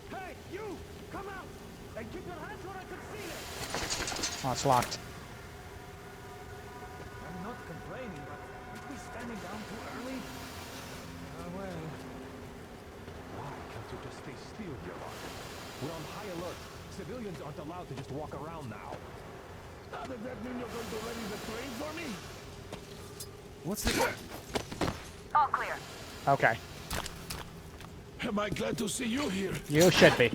S4: Hey, you! Come out! And keep your hands where I can see it!
S1: Oh, it's locked.
S4: I'm not complaining, but aren't we standing down too early? Well... Why can't you just stay still, Yolanda? We're on high alert. Civilians aren't allowed to just walk around now. Does that mean you're going to ready the train for me?
S2: What's the...
S10: All clear.
S1: Okay.
S6: Am I glad to see you here?
S1: You should be.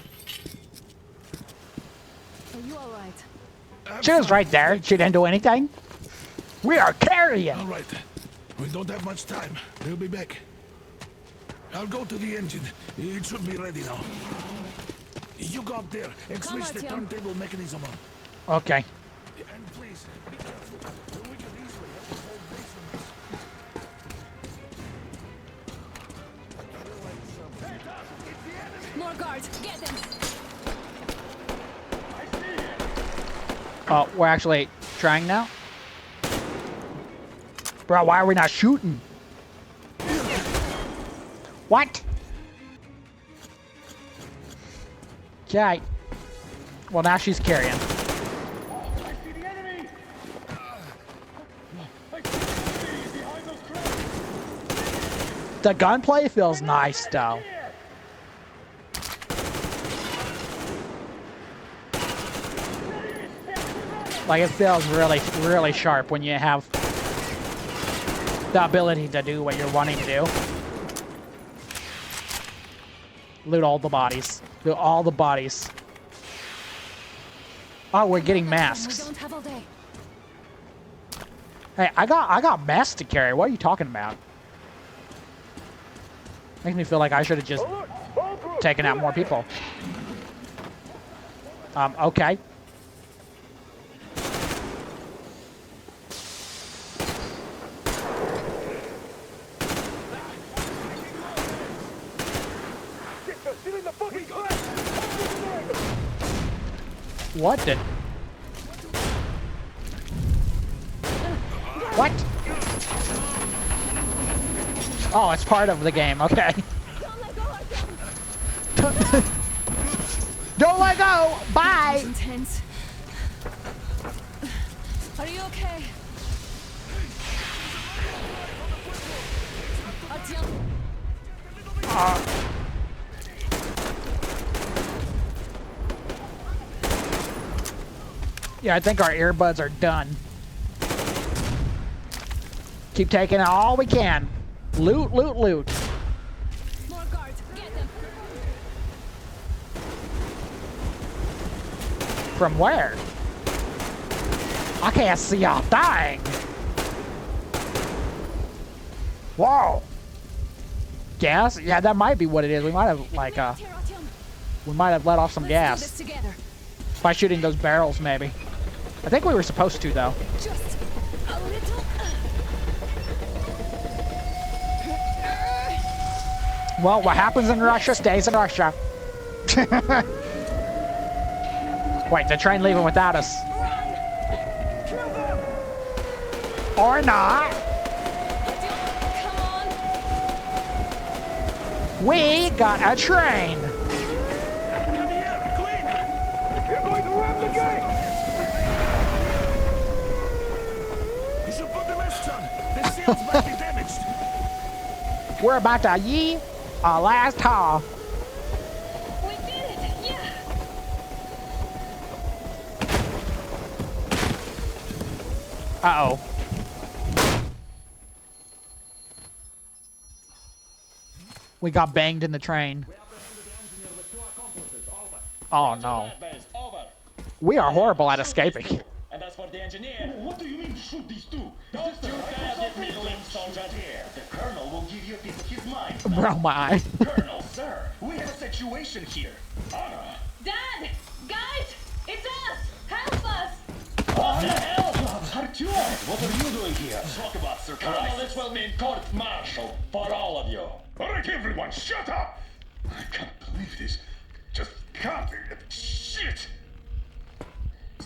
S5: Are you alright?
S1: She was right there. She didn't do anything. We are carrying.
S6: All right. We don't have much time. They'll be back. I'll go to the engine. It should be ready now. You go up there and switch the turntable mechanism on.
S1: Okay.
S6: And please, be careful. We can easily have the whole base on this.
S5: More guards, get them!
S1: Oh, we're actually trying now? Bro, why are we not shooting? What? Okay. Well, now she's carrying. The gunplay feels nice, though. Like, it feels really, really sharp when you have the ability to do what you're wanting to do. Loot all the bodies. Loot all the bodies. Oh, we're getting masks.
S5: We don't have all day.
S1: Hey, I got masks to carry. What are you talking about? Makes me feel like I should have just taken out more people. Okay. What did? What? Oh, it's part of the game. Okay. Don't let go. Bye.
S5: Intense. Are you okay?
S1: Yeah, I think our earbuds are done. Keep taking all we can. Loot, loot, loot.
S5: More guards, get them.
S1: From where? I can't see a thing. Whoa. Gas? Yeah, that might be what it is. We might have we might have let off some gas by shooting those barrels. Maybe. I think we were supposed to though.
S5: Just a little.
S1: Well, what happens in Russia stays in Russia. Wait, the train leaving without us. Or not.
S5: Come on.
S1: We got a train.
S13: You're going to ram the gate!
S6: You should put the message on. The seals might be damaged.
S1: We're about to yee our last haul.
S5: We did it, yeah.
S1: Uh-oh. We got banged in the train. Oh no. We are horrible at escaping.
S14: And as for the engineer, what do you mean shoot these two? Don't you dare get me limbs on that here. The colonel will give you a piece of his mind.
S1: Bro, my eye.
S14: Colonel, sir, we have a situation here. Anna.
S9: Dad! Guys! It's us! Help us!
S14: What the hell? Artyom, what are you doing here? Talk about surprise. This will mean court-martial for all of you.
S6: All right, everyone, shut up! I can't believe this. Just can't. Shit!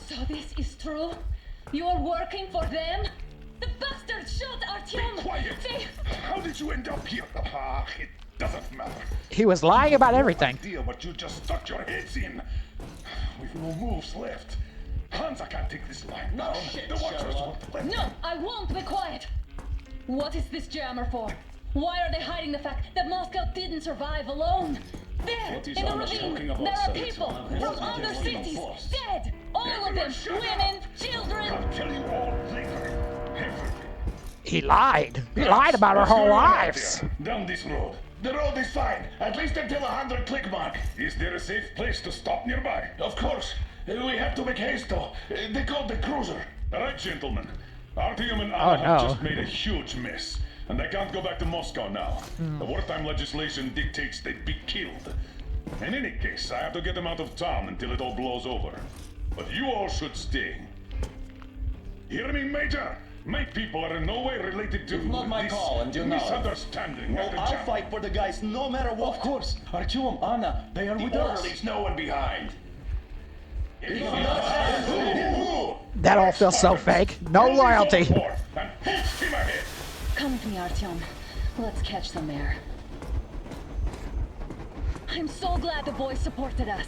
S9: So this is true? You're working for them? The bastards shot Artyom!
S6: Be quiet! How did you end up here? It doesn't matter.
S1: He was lying about everything.
S6: No idea what you just stuck your heads in. We've no moves left. Hansa can't take this line down. The Watchers won't let
S9: No, I won't be quiet! What is this jammer for? Why are they hiding the fact that Moscow didn't survive alone? There, in the ravine, there are people from other cities, dead! All of them, women, children!
S6: I'll tell you all later. Everything.
S1: He lied. He lied about our whole lives.
S6: Down this road. The road is fine, at least until 100 click mark. Is there a safe place to stop nearby? Of course. We have to make haste though. They called the cruiser. All right, gentlemen. Artyom and Anna have just made a huge mess. And they can't go back to Moscow now. The wartime legislation dictates they'd be killed. In any case, I have to get them out of town until it all blows over. But you all should stay. Hear me, Major? My people are in no way related to
S14: It's not my call, and you know it.
S6: misunderstanding.
S14: Well, I'll fight for the guys no matter what. Of course. Artyom, Anna, they are with us.
S6: Leaves no one behind.
S1: That all feels so fake. No loyalty.
S9: Come with me, Artyom. Let's catch some air. I'm so glad the boys supported us.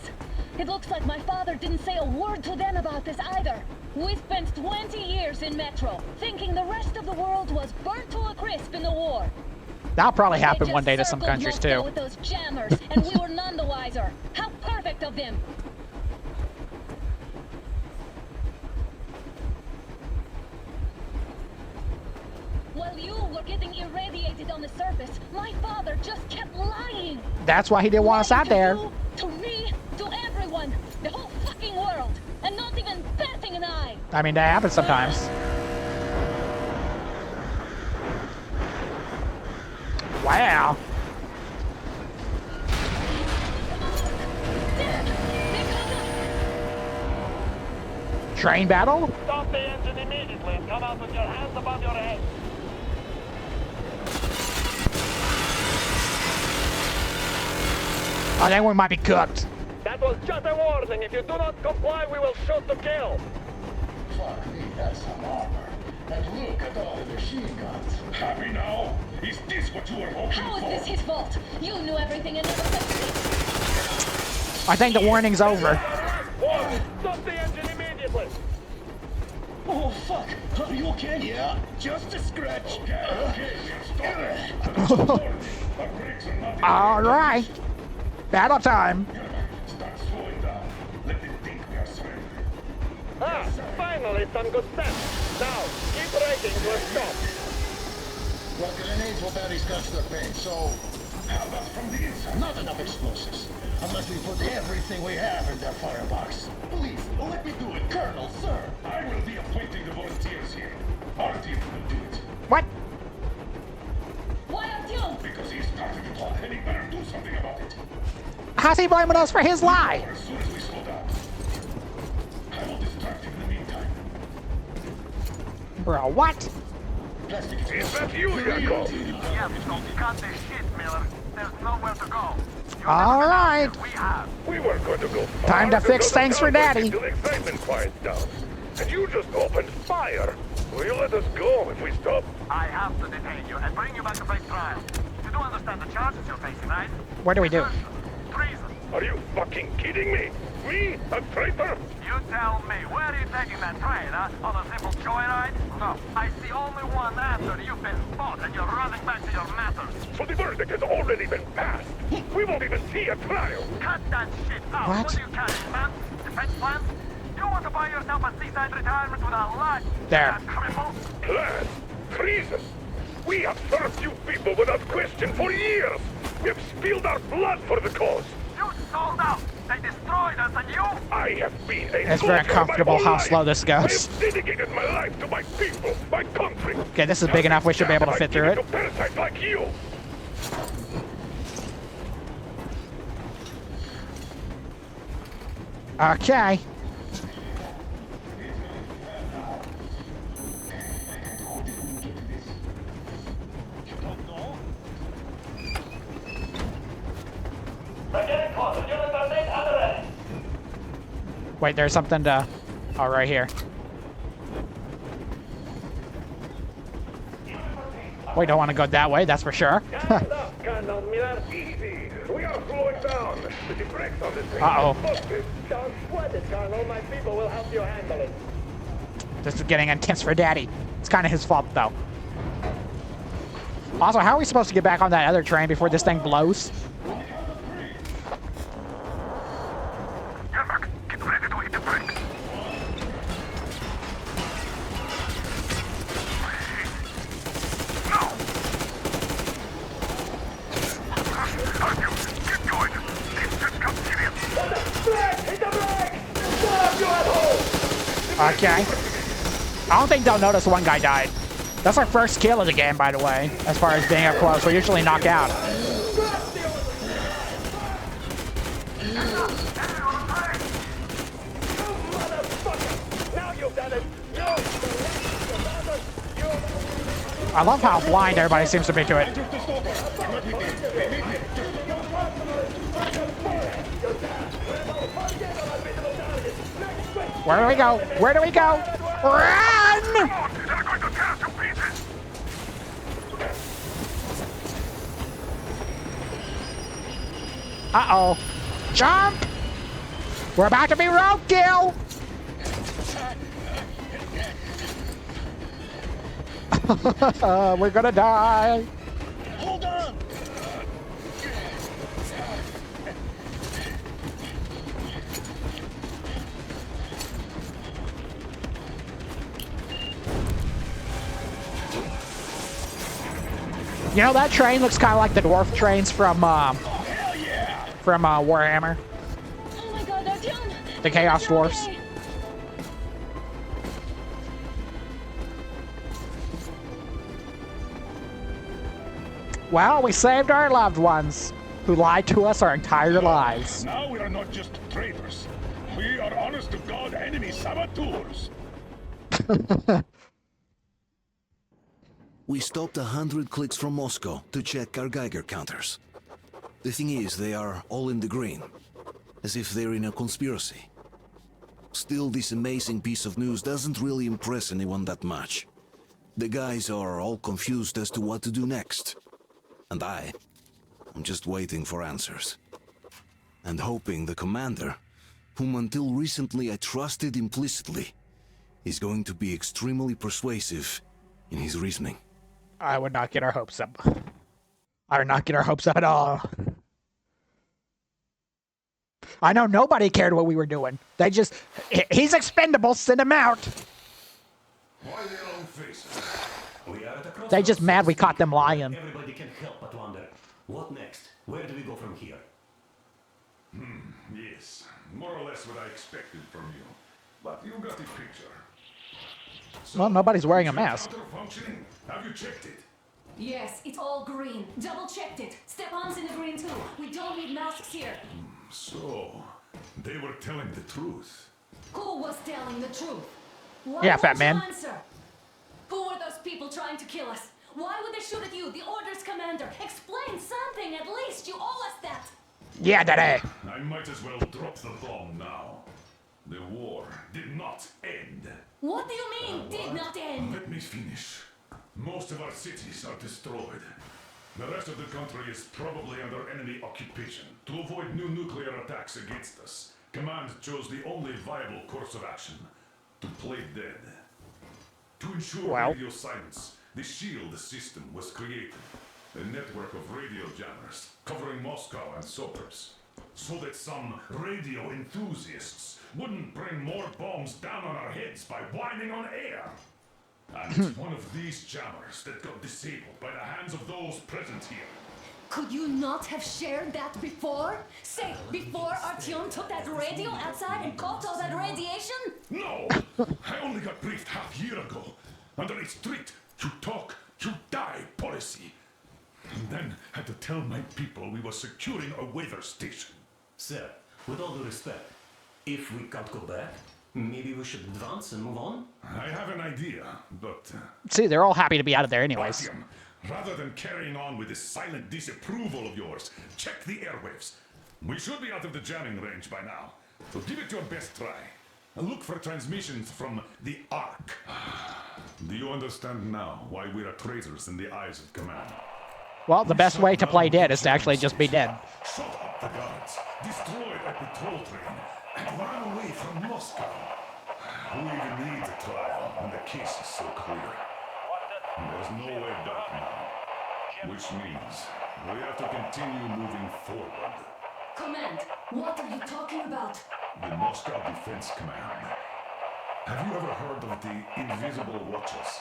S9: It looks like my father didn't say a word to them about this either. We spent 20 years in Metro, thinking the rest of the world was burnt to a crisp in the war.
S1: That'll probably happen one day to some countries too.
S9: With those jammers, and we were none the wiser. How perfect of them! While you were getting irradiated on the surface, my father just kept lying.
S1: That's why he didn't want us out there.
S9: To me, to everyone, the whole fucking world, and not even batting an eye.
S1: I mean, that happens sometimes. Wow. Train battle?
S3: Stop the engine immediately and come out with your hands above your head.
S1: Oh, that one might be cooked.
S3: That was just a warning. If you do not comply, we will shoot to kill.
S14: Fuck me, that's some armor. And look at all the machine guns.
S6: Happy now? Is this what you were hoping
S9: How
S6: for?
S9: is this his fault? You knew everything and never said shit.
S1: I think the warning's over.
S3: Warning! Stop the engine immediately.
S14: Oh, fuck. Are you okay? Yeah, just a scratch.
S6: Okay, we'll stop. Our brakes are not in
S1: All right. Battle time.
S6: Start slowing down. Let them think we are surrendering.
S3: Finally some good sense. Now, keep braking to a stop.
S14: Well, grenades will barely scratch their paint, so...
S6: How about from the inside?
S14: Not enough explosives. Unless we put everything we have in their firebox. Please, let me do it, Colonel, sir.
S6: I will be appointing the volunteers here. Our team will do it.
S1: What?
S9: Why Artyom?
S6: Because he started it all, and he better do something about it.
S1: How's he blaming us for his lie?
S6: As soon as we slow down. I will distract him in the meantime.
S1: Bro, what?
S6: Is that you, Jacob?
S3: Yes, so cut this shit, Miller. There's nowhere to go.
S1: All right.
S3: We weren't going to go far.
S1: Time to fix things for Daddy.
S3: Until excitement quiets down. And you just opened fire. Will you let us go if we stop? I have to detain you and bring you back to face trial. You do understand the charges you're facing, right?
S1: What do we do?
S3: Treason. Are you fucking kidding me? Me? A traitor? You tell me. Where are you taking that train, huh? On a simple joyride? No. I see only one answer. You've been fought and you're running back to your masters. So the verdict has already been passed. We won't even see a trial. Cut that shit out.
S1: What?
S3: Do you carry plans? Defense plans? You want to buy yourself a seaside retirement with a lot?
S1: There.
S3: Plans? Treason? We have served you people without question for years. We've spilled our blood for the cause. You sold out. They destroyed us, and you? I have been a
S1: It's very uncomfortable how slow this
S3: I
S1: goes.
S3: have dedicated my life to my people, my country.
S1: Okay, this is big enough. We should be able to fit through it.
S3: To parasites like you.
S1: Okay. Wait, there's something to... Oh, right here. We don't want to go that way, that's for sure.
S3: Easy. We are slowing down. The brakes on this thing.
S1: Uh-oh.
S13: Don't sweat it, Carlo. My people will help you handle it.
S1: This is getting intense for Daddy. It's kind of his fault, though. Also, how are we supposed to get back on that other train before this thing blows?
S3: Get ready to hit the brakes. No! Get going. This just got serious.
S13: Hit the brake! Shut up, you asshole!
S1: Okay. I don't think they'll notice one guy died. That's our first kill of the game, by the way, as far as being up close. We usually knock out. I love how blind everybody seems to be to it. Where do we go? Where do we go? Run! Uh-oh. Jump! We're about to be roadkill! We're gonna die.
S14: Hold on!
S1: You know, that train looks kind of like the dwarf trains from Warhammer.
S9: Oh my god, Artyom!
S1: The Chaos Dwarfs.
S9: Okay.
S1: Well, we saved our loved ones, who lied to us our entire lives.
S6: Now we are not just traitors. We are honest-to-God enemy saboteurs.
S2: We stopped 100 clicks from Moscow to check our Geiger counters. The thing is, they are all in the green, as if they're in a conspiracy. Still, this amazing piece of news doesn't really impress anyone that much. The guys are all confused as to what to do next. And I'm just waiting for answers. And hoping the commander, whom until recently I trusted implicitly, is going to be extremely persuasive in his reasoning.
S1: I would not get our hopes up. I would not get our hopes up at all. I know nobody cared what we were doing. They just, he's expendable, send him out.
S6: Why their own faces?
S14: We are at a
S1: They just mad we caught them lying.
S14: Everybody can help but wonder, what next? Where do we go from here?
S6: Yes, more or less what I expected from you. But you got the picture. So,
S1: Well, nobody's wearing a
S6: is your
S1: mask.
S6: counter functioning? Have you checked it?
S5: Yes, it's all green. Double checked it. Stepan's in the green too. We don't need masks here.
S6: So, they were telling the truth.
S5: Who was telling the truth? Why
S1: Yeah,
S5: won't
S1: fat
S5: you
S1: man.
S5: answer? Who were those people trying to kill us? Why would they shoot at you, the Order's commander? Explain something, at least. You owe us that.
S1: Yeah, Daddy.
S6: I might as well drop the bomb now. The war did not end.
S5: What do you mean, did not end?
S6: Let me finish. Most of our cities are destroyed. The rest of the country is probably under enemy occupation. To avoid new nuclear attacks against us, Command chose the only viable course of action: to play dead. To ensure radio silence, the SHIELD system was created. A network of radio jammers covering Moscow and suburbs, so that some radio enthusiasts wouldn't bring more bombs down on our heads by whining on air. And it's one of these jammers that got disabled by the hands of those present here.
S5: Could you not have shared that before? Say, before Artyom took that radio outside and caught all that radiation?
S6: No! I only got briefed half year ago, under a strict "you talk, you die" policy. And then had to tell my people we were securing a weather station.
S14: Sir, with all due respect, if we can't go back, maybe we should advance and move on?
S6: I have an idea, but...
S1: See, they're all happy to be out of there anyways.
S6: Artyom, rather than carrying on with this silent disapproval of yours, check the airwaves. We should be out of the jamming range by now. So give it your best try. And look for transmissions from the Ark. Do you understand now why we are traitors in the eyes of command?
S1: Well, the best way to play dead is to actually just be dead.
S6: Shut up the guards, destroyed a patrol train, and ran away from Moscow. Who even needs a trial when the case is so clear? There's no way back now. Which means we have to continue moving forward.
S5: Command, what are you talking about?
S6: The Moscow Defense Command. Have you ever heard of the Invisible Watches?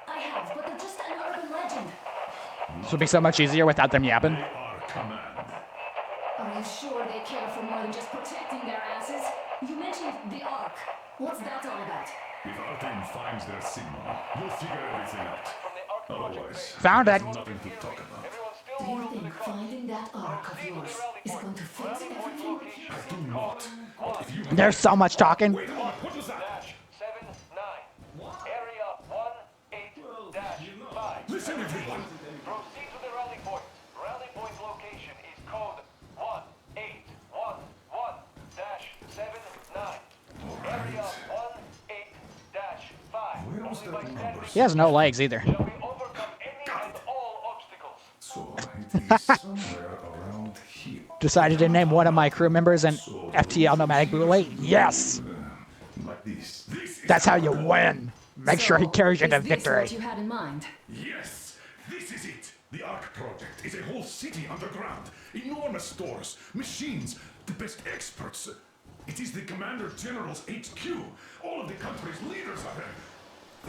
S5: I have, but they're just an urban legend.
S1: This would be so much easier without them yapping.
S6: They are command.
S5: Are you sure they care for more than just protecting their asses? You mentioned the Ark. What's that all about?
S6: If our team finds their signal, you'll figure everything out. Otherwise,
S1: Found it.
S6: there's nothing to talk about.
S5: Do you think finding that Ark of yours is going to fix everything?
S6: I do not. If you
S1: There's so much talking.
S6: Wait, what was that?
S13: -79. Area 18-5.
S6: Listen, everyone.
S13: Proceed to the rally point. Rally point location is code 1811-79. Area 18-5.
S6: Where was that number?
S1: He has no legs either.
S13: Shall we overcome any and all obstacles?
S6: So it is somewhere around here.
S1: Decided to name one of my crew members an FTL Nomadic Bule. Yes!
S6: Like this. This is
S1: That's how you win. Make sure he carries you to
S5: Is this
S1: victory.
S5: what you had in mind?
S6: Yes, this is it. The Ark Project is a whole city underground. Enormous stores, machines, the best experts. It is the Commander General's HQ. All of the country's leaders are there.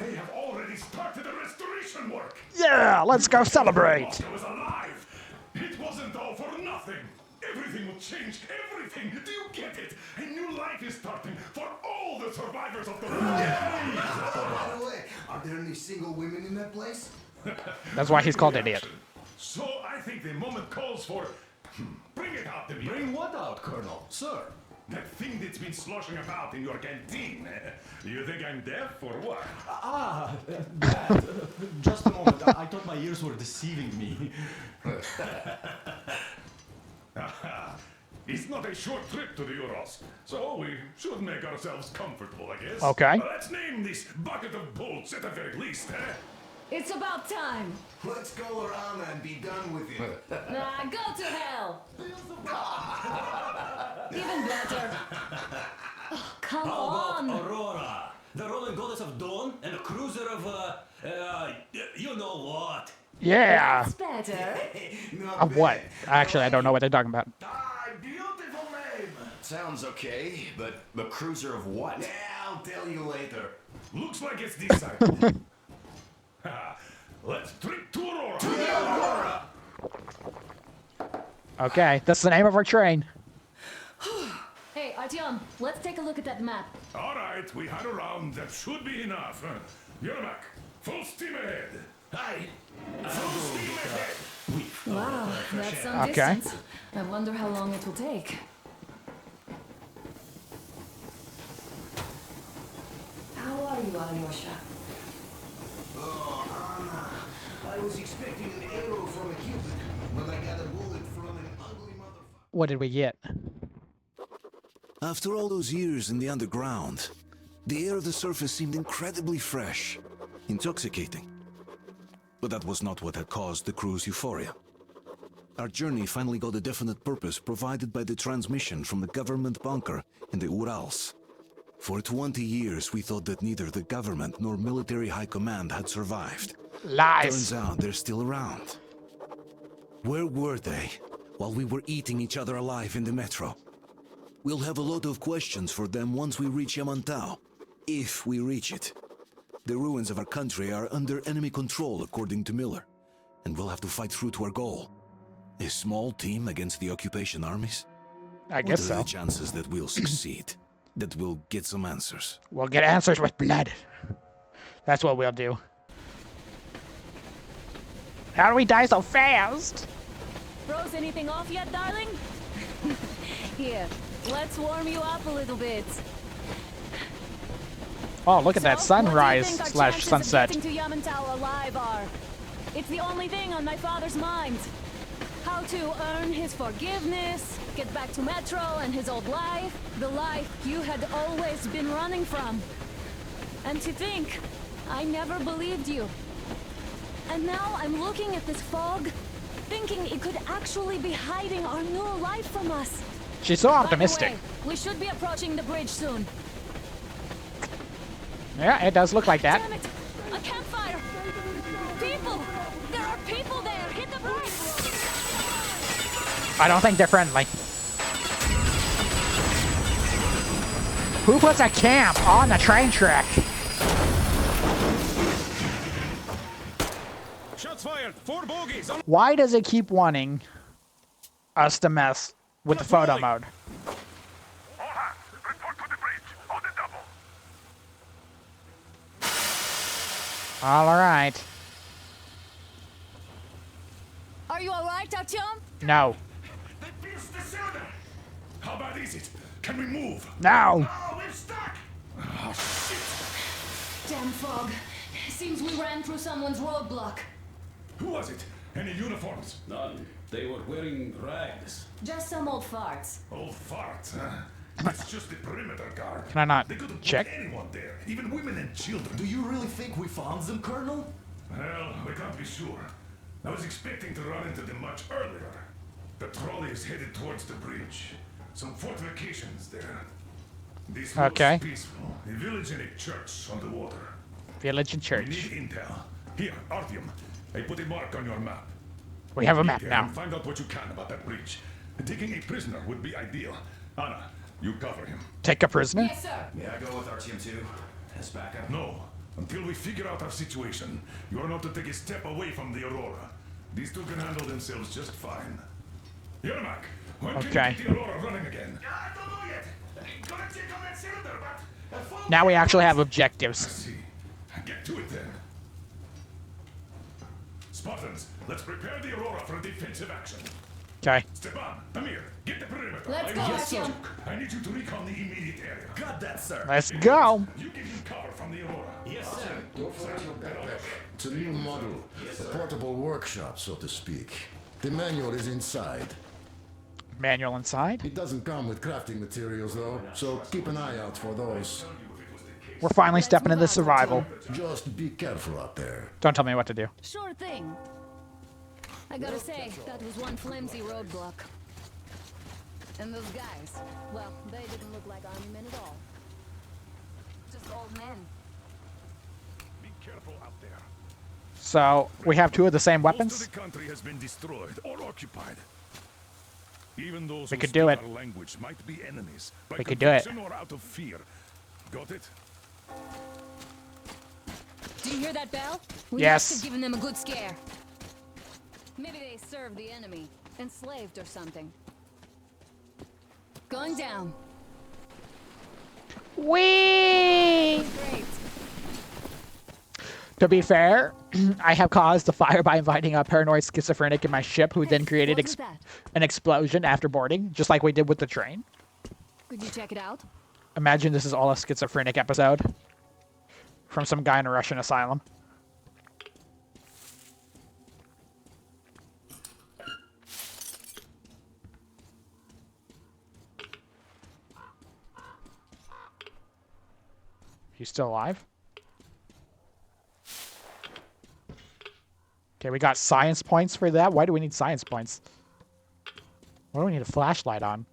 S6: They have already started the restoration work.
S1: Yeah, let's go celebrate.
S6: Moscow is alive. It wasn't all for nothing. Everything will change. Everything. Do you get it? A new life is starting for all the survivors of the war.
S2: By the way, are there any single women in that place?
S1: That's why he's called idiot.
S6: So I think the moment calls for... Bring it out, Demir.
S12: Bring what out, Colonel? Sir?
S6: That thing that's been sloshing about in your canteen. You think I'm deaf or what?
S12: That. Just a moment. I thought my ears were deceiving me.
S6: It's not a short trip to the Urals, so we should make ourselves comfortable, I guess.
S1: Okay.
S6: Let's name this bucket of bolts at the very least, eh?
S5: It's about time.
S2: Let's go around and be done with it.
S5: Nah, go to hell. Even better. Oh, come on.
S12: Aurora, the Roman goddess of dawn, and a cruiser of, you know what?
S1: Yeah.
S5: It's better.
S1: Of what? Actually, I don't know what they're talking about.
S2: Beautiful name.
S15: Sounds okay, but the cruiser of what?
S2: Yeah, I'll tell you later.
S6: Looks like it's decided. Let's trip to Aurora.
S1: Okay, that's the name of our train.
S5: Hey, Artyom, let's take a look at that map.
S6: All right, we had a round. That should be enough. Yermak, full steam ahead. Aye. Full steam ahead.
S5: Wow, that's some
S1: Okay.
S5: distance. I wonder how long it will take. How are you, Alyosha?
S2: Oh, Anna. I was expecting an arrow from a Cupid, but I got a bullet from an ugly motherfucker.
S1: What did we get?
S2: After all those years in the underground, the air of the surface seemed incredibly fresh, intoxicating. But that was not what had caused the crew's euphoria. Our journey finally got a definite purpose provided by the transmission from the government bunker in the Urals. For 20 years, we thought that neither the government nor military high command had survived.
S1: Lies.
S2: Turns out they're still around. Where were they while we were eating each other alive in the metro? We'll have a lot of questions for them once we reach Yamantau, if we reach it. The ruins of our country are under enemy control, according to Miller, and we'll have to fight through to our goal. A small team against the occupation armies?
S1: I guess
S2: What are
S1: so.
S2: the chances that we'll succeed? That we'll get some answers?
S1: We'll get answers with blood. That's what we'll do. How do we die so fast?
S5: Froze anything off yet, darling? Here, let's warm you up a little bit.
S1: Oh, look at that
S5: So, what do you
S1: sunrise
S5: think our
S1: slash
S5: chances
S1: sunset.
S5: of getting to Yamantau alive are? It's the only thing on my father's mind. How how to earn his forgiveness, get back to Metro and his old life, the life you had always been running from. And to think, I never believed you. And now I'm looking at this fog, thinking it could actually be hiding our new life from us.
S1: She's so
S5: By the
S1: optimistic.
S5: way, we should be approaching the bridge soon.
S1: Yeah, it does look like that.
S5: Damn it! A campfire! People! There are people there! Hit the brakes!
S1: I don't think they're friendly. Who puts a camp on the train track?
S4: Shots fired! 4 bogeys!
S1: Why does it keep wanting us to mess with the photo mode? All right.
S5: Are you alright, Artyom?
S1: No.
S6: How bad is it? Can we move?
S1: No.
S6: Oh, we're stuck! Oh, shit!
S5: Damn fog. Seems we ran through someone's roadblock.
S6: Who was it? Any uniforms?
S12: None. They were wearing rags.
S5: Just some old farts.
S6: Old farts, huh? It's just the perimeter guard.
S1: Can I not
S6: They couldn't
S1: check?
S6: put anyone there, even women and children.
S15: Do you really think we found them, Colonel?
S6: Well, we can't be sure. I was expecting to run into them much earlier. The trolley is headed towards the bridge. Some fortifications there. This looks
S1: Okay.
S6: peaceful. A village and a church on the water.
S1: Village and
S6: We
S1: church.
S6: need intel. Here, Artyom, I put a mark on your map.
S1: We have a
S6: Get
S1: map
S6: there
S1: now.
S6: and find out what you can about that bridge. Taking a prisoner would be ideal. Anna, you cover him.
S1: Take a prisoner?
S5: Yes, sir.
S15: May I go with Artyom too? As backup?
S6: No. Until we figure out our situation, you are not to take a step away from the Aurora. These two can handle themselves just fine. Yermak, when can
S1: Okay.
S6: you get the Aurora running again? I don't know yet. Gonna check on that cylinder, but...
S1: Now we actually have objectives.
S6: See. Get to it then. Spartans, let's prepare the Aurora for defensive action.
S1: Okay.
S6: Stepan, Amir, get the perimeter.
S5: Let's go,
S6: Yes, sir.
S5: Artyom.
S6: I need you to recon the immediate area.
S15: Got that, sir.
S1: Let's go.
S6: You give him cover from the Aurora.
S12: Yes, sir.
S16: Don't forget your backpack. It's a new model. A portable workshop, so to speak. The manual is inside.
S1: Manual inside.
S16: It doesn't come with crafting materials, though, so keep an eye out for those.
S1: We're finally stepping into survival.
S16: Just be careful out there.
S1: Don't tell me what to do.
S5: Sure thing. I gotta say, that was one flimsy roadblock. And those guys, well, they didn't look like army men at all. Just old men.
S6: Be careful out there.
S1: So we have two of the same
S6: Most
S1: weapons.
S6: of the country has been destroyed or occupied. Even those
S1: We
S6: who
S1: could
S6: speak
S1: do it.
S6: our language might be enemies by
S1: We could do it.
S6: conviction or out of fear. Got it?
S5: Do you hear that bell? We
S1: Yes.
S5: must have given them a good scare. Maybe they served the enemy, enslaved or something. Going down.
S1: Whee!
S5: Great.
S1: To be fair, I have caused the fire by inviting a paranoid schizophrenic in my ship who then created
S5: What was that?
S1: an explosion after boarding, just like we did with the train.
S5: Could you check it out?
S1: Imagine this is all a schizophrenic episode from some guy in a Russian asylum. He's still alive? Okay, we got science points for that. Why do we need science points? What do we need a flashlight on?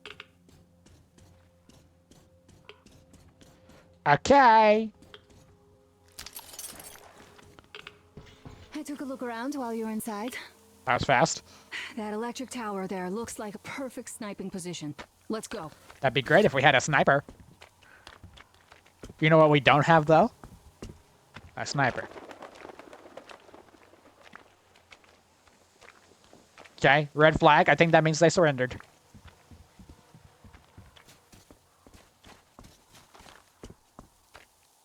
S1: Okay.
S5: I took a look around while you were inside.
S1: That was fast.
S5: That electric tower there looks like a perfect sniping position. Let's go.
S1: That'd be great if we had a sniper. You know what we don't have, though? A sniper. Okay, red flag. I think that means they surrendered.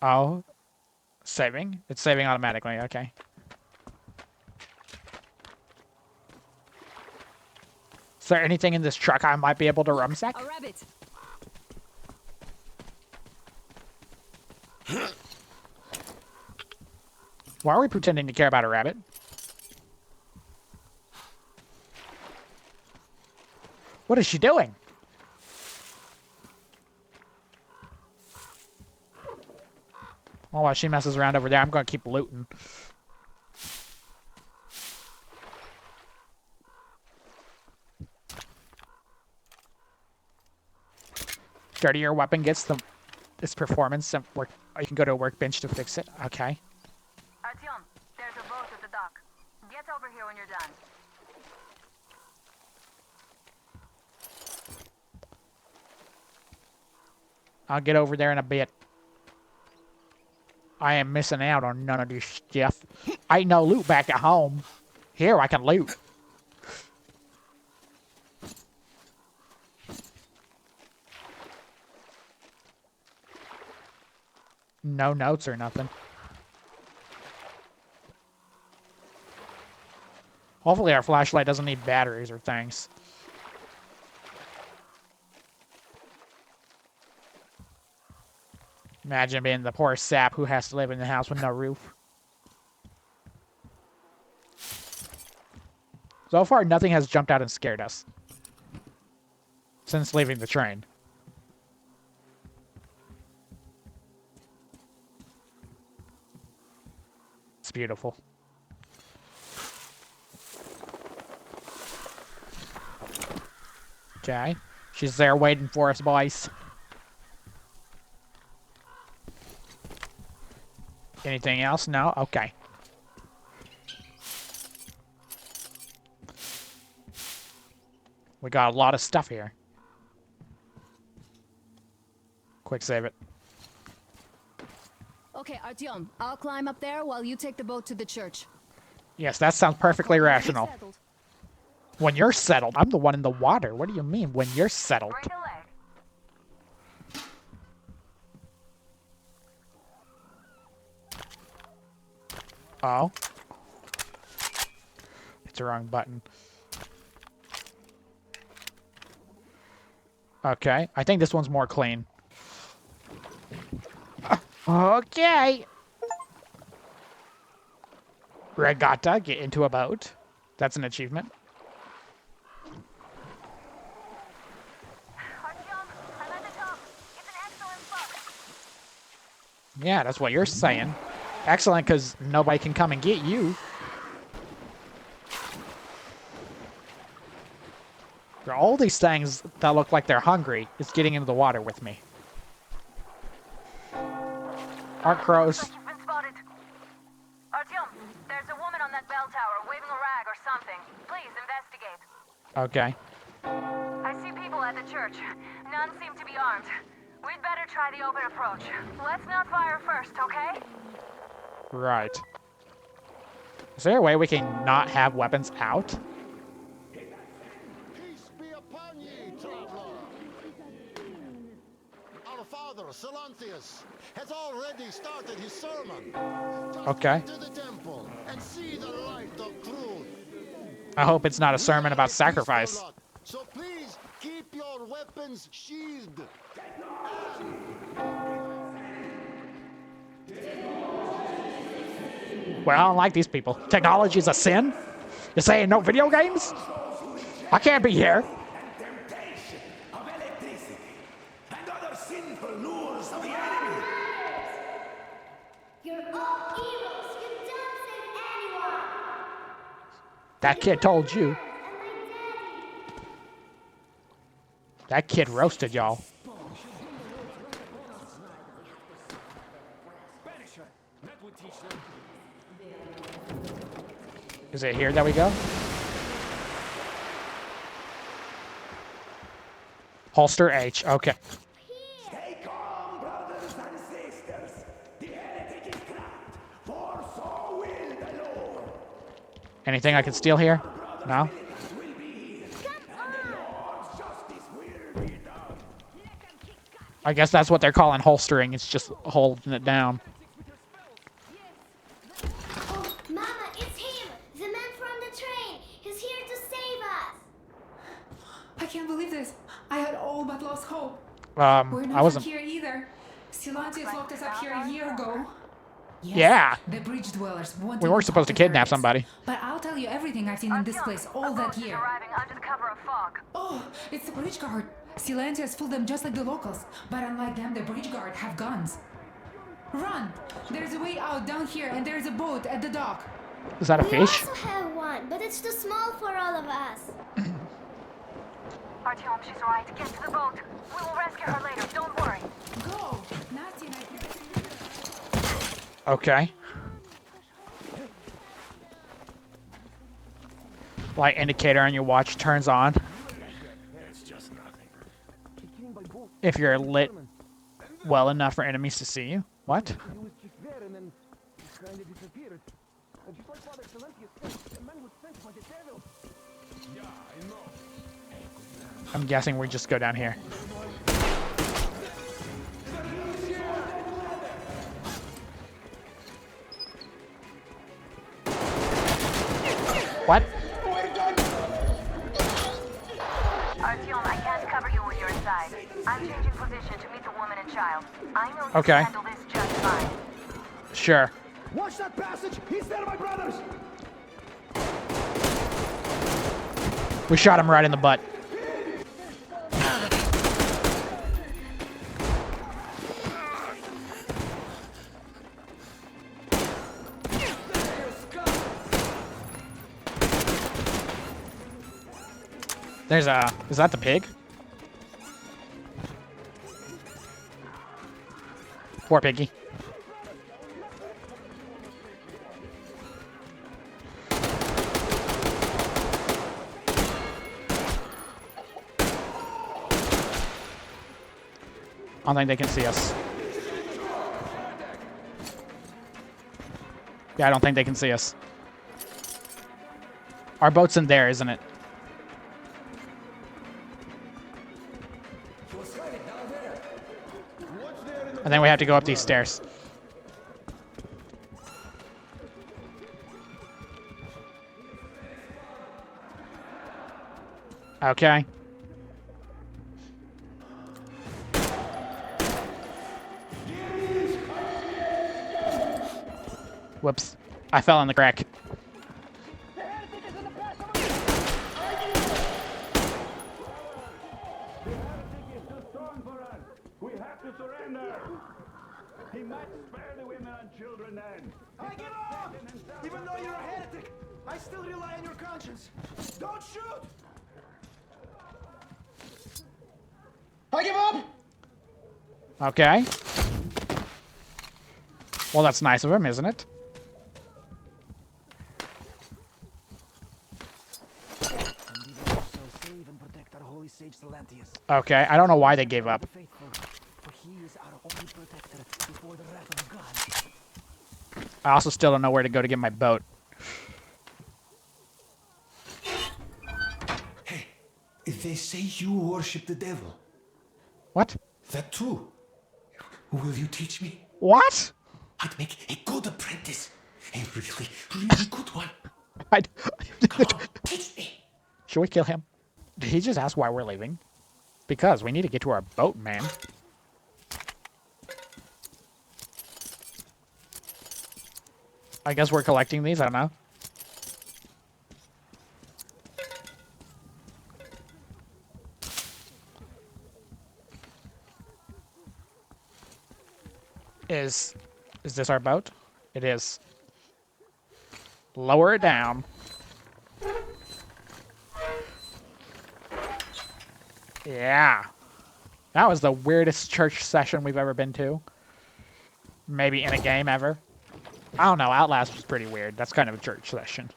S1: Oh. Saving? It's saving automatically, okay. Is there anything in this truck I might be able to rumsack?
S5: A rabbit.
S1: Why are we pretending to care about a rabbit? What is she doing? Oh, while she messes around over there, I'm gonna keep looting. Dirtier weapon gets its performance. And you can go to a workbench to fix it. Okay.
S10: Artyom, there's a boat at the dock. Get over here when you're done.
S1: I'll get over there in a bit. I am missing out on none of this stuff. Ain't no loot back at home. Here, I can loot. No notes or nothing. Hopefully our flashlight doesn't need batteries or things. Imagine being the poor sap who has to live in the house with no roof. So far, nothing has jumped out and scared us since leaving the train. It's beautiful. Okay. She's there waiting for us, boys. Anything else? No? Okay. We got a lot of stuff here. Quick save it.
S5: Okay, Artyom, I'll climb up there while you take the boat to the church.
S1: Yes, that sounds perfectly rational. When you're settled, I'm the one in the water. What do you mean, when you're settled? Oh. It's the wrong button. Okay, I think this one's more clean. Okay. Regatta, get into a boat. That's an achievement. Yeah, that's what you're saying. Excellent, because nobody can come and get you. There are all these things that look like they're hungry is getting into the water with me. Aren't crows.
S10: You've been spotted. Artyom, there's a woman on that bell tower waving a rag or something. Please investigate.
S1: Okay.
S10: I see people at the church. None seem to be armed. We'd better try the open approach. Let's not fire first, okay?
S1: Right. Is there a way we can not have weapons out?
S17: Peace be upon ye, traveler. Our father, Silanthius, has already started his sermon. Just
S1: Okay.
S17: to the temple and see the light of truth.
S1: I hope it's not a sermon about sacrifice.
S17: So please keep your weapons sheathed.
S1: Well, I don't like these people. Technology is a sin? You're saying no video games? I can't be here. That kid told you. That kid roasted y'all. Is it here that we go? Holster H, okay.
S14: Stay calm, brothers and sisters. The heretic is trapped, for so will the Lord.
S1: Anything I can steal here? No? I guess that's what they're calling holstering. It's just holding it down.
S18: Oh, Mama, it's him! The man from the train! He's here to save us!
S19: I can't believe this. I had all but lost hope.
S1: We're
S19: not
S1: I wasn't.
S19: from here either. Silanthius locked us up here a year ago. Yes,
S1: Yeah.
S19: the bridge dwellers want
S1: We weren't supposed to kidnap somebody.
S19: But I'll tell you everything I've seen in this place all that year.
S10: Arriving under the cover of fog.
S19: Oh, it's the bridge guard. Silencias fooled them just like the locals. But unlike them, the bridge guard have guns. Run! There's a way out down here, and there's a boat at the dock.
S1: Is that a
S18: We
S1: fish?
S18: also have one, but it's too small for all of us.
S10: Artyom, she's right. Get to the boat. We will rescue her later. Don't worry.
S19: Go! Nasty night.
S1: Okay. Light indicator on your watch turns on. If you're lit well enough for enemies to see you. What? I'm guessing we just go down here. What?
S10: Artyom, I can't cover you when you're inside. I'm changing position to meet the woman and child. I know you
S1: Okay.
S10: can handle this just fine.
S1: Sure.
S4: Watch that passage! He's there, my brothers!
S1: We shot him right in the butt. There's a... Is that the pig? Poor piggy. I don't think they can see us. Yeah, I don't think they can see us. Our boat's in there, isn't it? And then we have to go up these stairs. Okay. Whoops. I fell in the crack.
S3: We have to surrender. He might spare the women and children then.
S4: I give up! Even though you're a heretic, I still rely on your conscience. Don't shoot! I give up!
S1: Okay. Well, that's nice of him, isn't it? Okay, I don't know why they gave up. I also still don't know where to go to get my boat.
S12: Hey, they say you worship the devil.
S1: What?
S12: That true? Will you teach me?
S1: What?
S12: I'd make a good apprentice. A really, really good one.
S1: Teach me. Should we kill him? Did he just ask why we're leaving? Because we need to get to our boat, man. I guess we're collecting these, I don't know. Is this our boat? It is. Lower it down. Yeah. That was the weirdest church session we've ever been to. Maybe in a game ever. I don't know, Outlast was pretty weird. That's kind of a church session.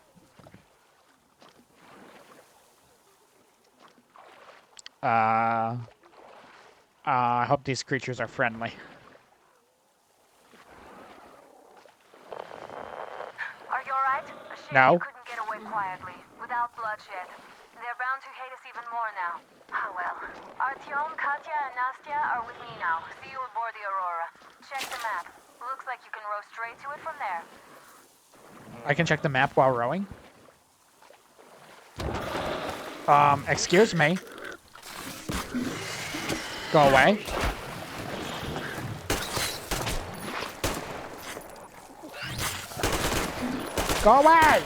S1: I hope these creatures are friendly.
S10: Are you alright?
S1: No.
S10: You couldn't get away quietly, without bloodshed. They're bound to hate us even more now. Ah, well. Artyom, Katya, and Nastya are with me now. See you aboard the Aurora. Check the map. Looks like you can row straight to it from there.
S1: I can check the map while rowing. Excuse me. Go away. Go away!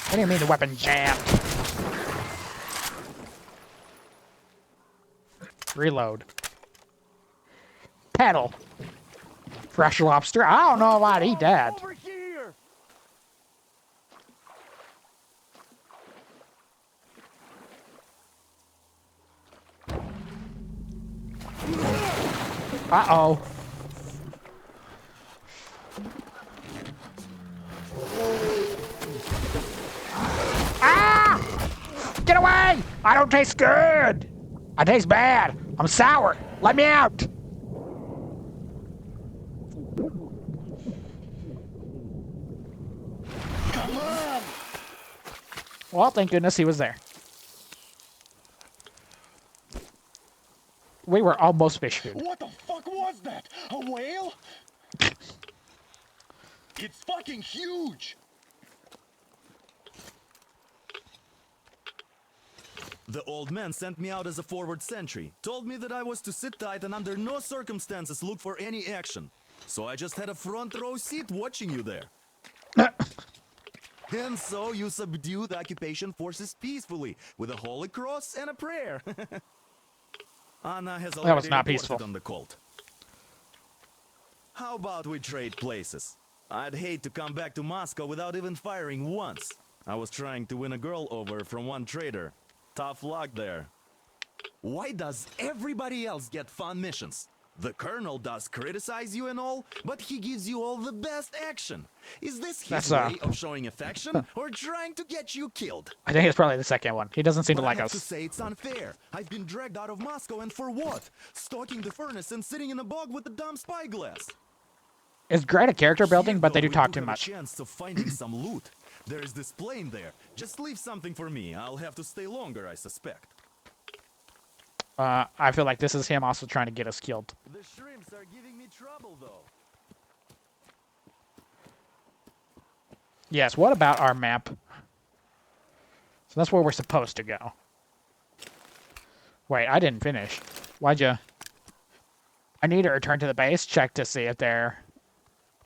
S1: What do you mean the weapon jammed? Reload. Pedal. Fresh lobster? I don't know about eat that.
S13: Over here!
S1: Uh-oh. Ah! Get away! I don't taste good! I taste bad. I'm sour. Let me out!
S13: Come on!
S1: Well, thank goodness he was there. We were almost fish food.
S14: What the fuck was that? A whale? It's fucking huge!
S20: The old man sent me out as a forward sentry, told me that I was to sit tight and under no circumstances look for any action. So I just had a front row seat watching you there. And so you subdued the occupation forces peacefully with a holy cross and a prayer. Anna has already
S1: was not
S20: reported
S1: peaceful.
S20: on the cult. How about we trade places? I'd hate to come back to Moscow without even firing once. I was trying to win a girl over from one trader. Tough luck there. Why does everybody else get fun missions? The colonel does criticize you and all, but he gives you all the best action. Is this his way of showing affection or trying to get you killed?
S1: I think it's probably the second one. He doesn't seem to
S20: But
S1: like
S20: I have
S1: us.
S20: to say it's unfair. I've been dragged out of Moscow, and for what? Stalking the furnace and sitting in a bog with a dumb spyglass.
S1: It's great at character building, but they do
S20: We
S1: talk
S20: do
S1: too
S20: have a
S1: much.
S20: chance of finding some loot. There is this plane there. Just leave something for me. I'll have to stay longer, I suspect.
S1: I feel like this is him also trying to get us killed.
S20: The shrimps are giving me trouble, though.
S1: Yes, what about our map? So that's where we're supposed to go. Wait, I didn't finish. Why'd you... I need to return to the base, check to see if they're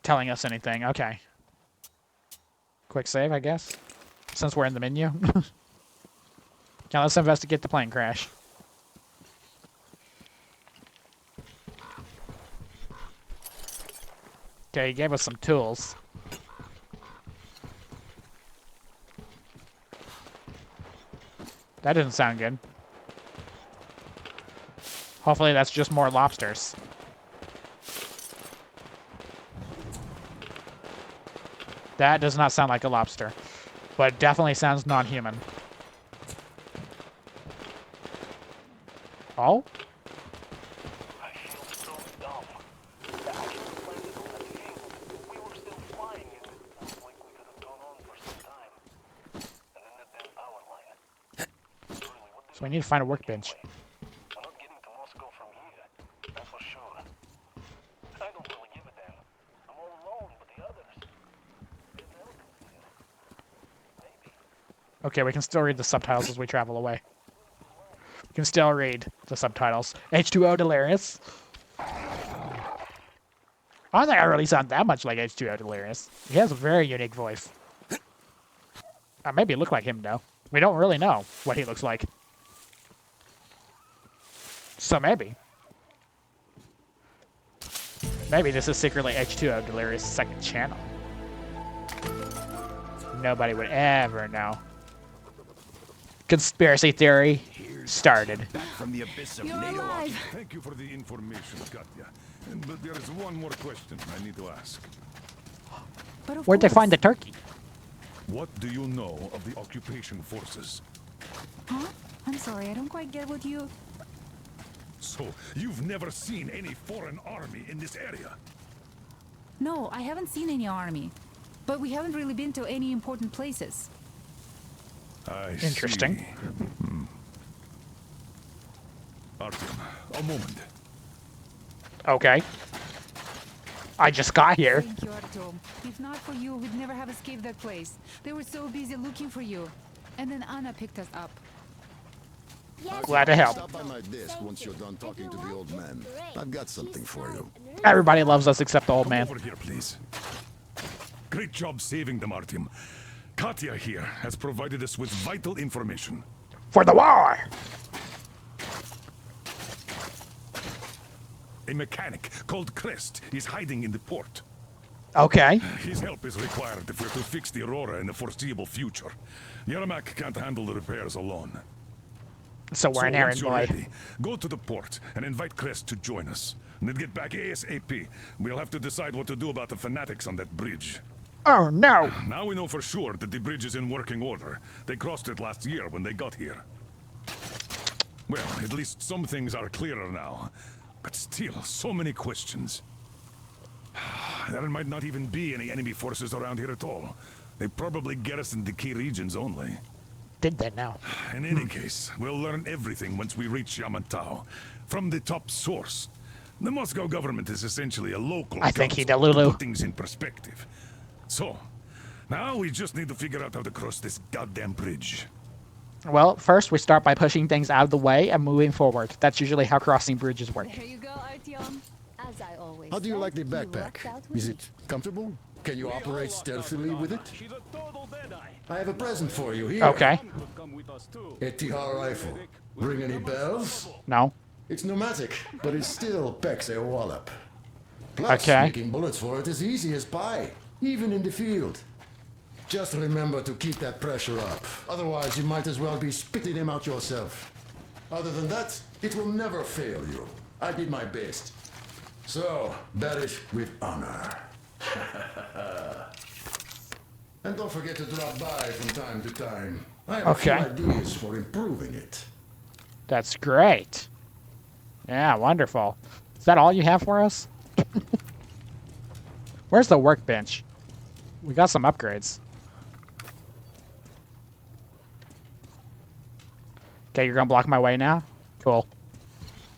S1: telling us anything. Okay. Quick save, I guess, since we're in the menu. Now let's investigate the plane crash. Okay, he gave us some tools. That didn't sound good. Hopefully that's just more lobsters. That does not sound like a lobster, but it definitely sounds non-human. Oh?
S3: I feel so dumb. The actual plane is on the table. We were still flying it. Like we could have gone on for some time. And then the damn power line.
S1: So we need to find a workbench.
S3: I'm not getting to Moscow from here. That's for sure. I don't really give a damn. I'm all alone with the others.
S1: Okay, we can still read the subtitles as we travel away. We can still read the subtitles. H2O Delirious. I don't think I really sound that much like H2O Delirious. He has a very unique voice. Maybe it looked like him, though. We don't really know what he looks like. So maybe. Maybe this is secretly H2O Delirious' second channel. Nobody would ever know. Conspiracy theory started.
S6: Back from the abyss of
S5: You're
S6: NATO.
S5: alive.
S6: Thank you for the information, Katya. But there is one more question I need to ask.
S19: But of
S1: Where'd they
S19: course.
S1: find the turkey?
S6: What do you know of the occupation forces?
S19: Huh? I'm sorry, I don't quite get what you...
S6: So, you've never seen any foreign army in this area?
S19: No, I haven't seen any army. But we haven't really been to any important places.
S1: Interesting.
S6: See. Artyom, a moment.
S1: Okay. I just got here.
S19: Thank you, Artyom. If not for you, we'd never have escaped that place. They were so busy looking for you. And then Anna picked us up.
S1: Glad to help.
S16: Stop by my desk once you're done talking to the old man. I've got something for you.
S1: Everybody loves us except the old man.
S6: Over here, please. Great job saving them, Artyom. Katya here has provided us with vital information.
S1: For the war!
S6: A mechanic called Crest is hiding in the port.
S1: Okay.
S6: His help is required if we're to fix the Aurora in the foreseeable future. Yermak can't handle the repairs alone.
S1: So we're an
S6: once
S1: errand
S6: you're
S1: boy.
S6: ready, go to the port and invite Crest to join us. And then get back ASAP. We'll have to decide what to do about the fanatics on that bridge.
S1: Oh no!
S6: Now we know for sure that the bridge is in working order. They crossed it last year when they got here. Well, at least some things are clearer now. But still, so many questions. There might not even be any enemy forces around here at all. They probably garrisoned the key regions only.
S1: Did they now?
S6: In any case, we'll learn everything once we reach Yamantau. From the top source. The Moscow government is essentially a local
S1: I think he
S6: council
S1: did, Lulu.
S6: to put things in perspective. So, now we just need to figure out how to cross this goddamn bridge.
S1: Well, first we start by pushing things out of the way and moving forward. That's usually how crossing bridges work.
S5: There you go, Artyom. As I always
S16: How do you
S5: said,
S16: like the
S5: you
S16: backpack?
S5: lucked out with
S16: Is
S5: me.
S16: it comfortable? Can you operate stealthily with it? I have a present for you here.
S1: Okay.
S16: A Tihar rifle. Ring any bells?
S1: No.
S16: It's pneumatic, but it still packs a wallop. Plus,
S1: Okay.
S16: making bullets for it is easy as pie, even in the field. Just remember to keep that pressure up. Otherwise, you might as well be spitting them out yourself. Other than that, it will never fail you. I did my best. So, bear it with honor. And don't forget to drop by from time to time. I have a few
S1: Okay.
S16: ideas for improving it.
S1: That's great. Yeah, wonderful. Is that all you have for us? Where's the workbench? We got some upgrades. Okay, you're gonna block my way now? Cool.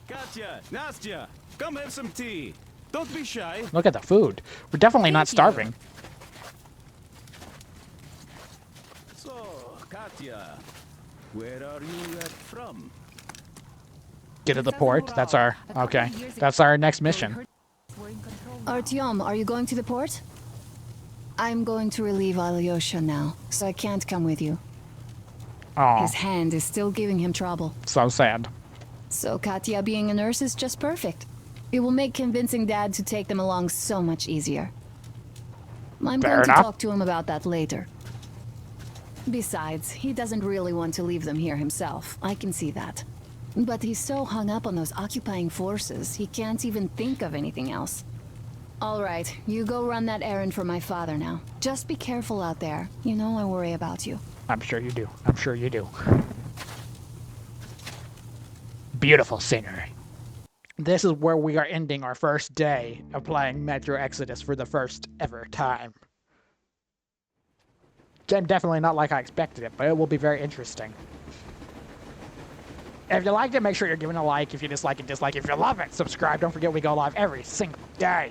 S20: Katya, Nastya, come have some tea. Don't be shy.
S1: Look at the food. We're definitely not starving.
S20: So, Katya, where are you from?
S1: Get to the port. That's our... Okay. That's our next mission.
S5: Artyom, are you going to the port? I'm going to relieve Alyosha now, so I can't come with you.
S1: Oh,
S5: His hand is still giving him trouble.
S1: so sad.
S5: So Katya being a nurse is just perfect. It will make convincing Dad to take them along so much easier. I'm
S1: Fair
S5: going to
S1: enough.
S5: talk to him about that later. Besides, he doesn't really want to leave them here himself. I can see that. But he's so hung up on those occupying forces, he can't even think of anything else. All right, you go run that errand for my father now. Just be careful out there. You know I worry about you.
S1: I'm sure you do. I'm sure you do. Beautiful scenery. This is where we are ending our first day of playing Metro Exodus for the first ever time. Game definitely not like I expected it, but it will be very interesting. If you liked it, make sure you're giving a like. If you dislike it, dislike. If you love it, subscribe. Don't forget we go live every single day.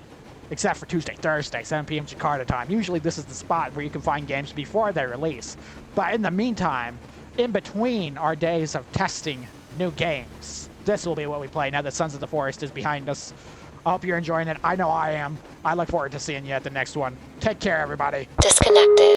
S1: Except for Tuesday, Thursday, 7 p.m. Jakarta time. Usually this is the spot where you can find games before they release. But in the meantime, in between our days of testing new games, this will be what we play now that Sons of the Forest is behind us. I hope you're enjoying it. I know I am. I look forward to seeing you at the next one. Take care, everybody.
S18: Disconnected.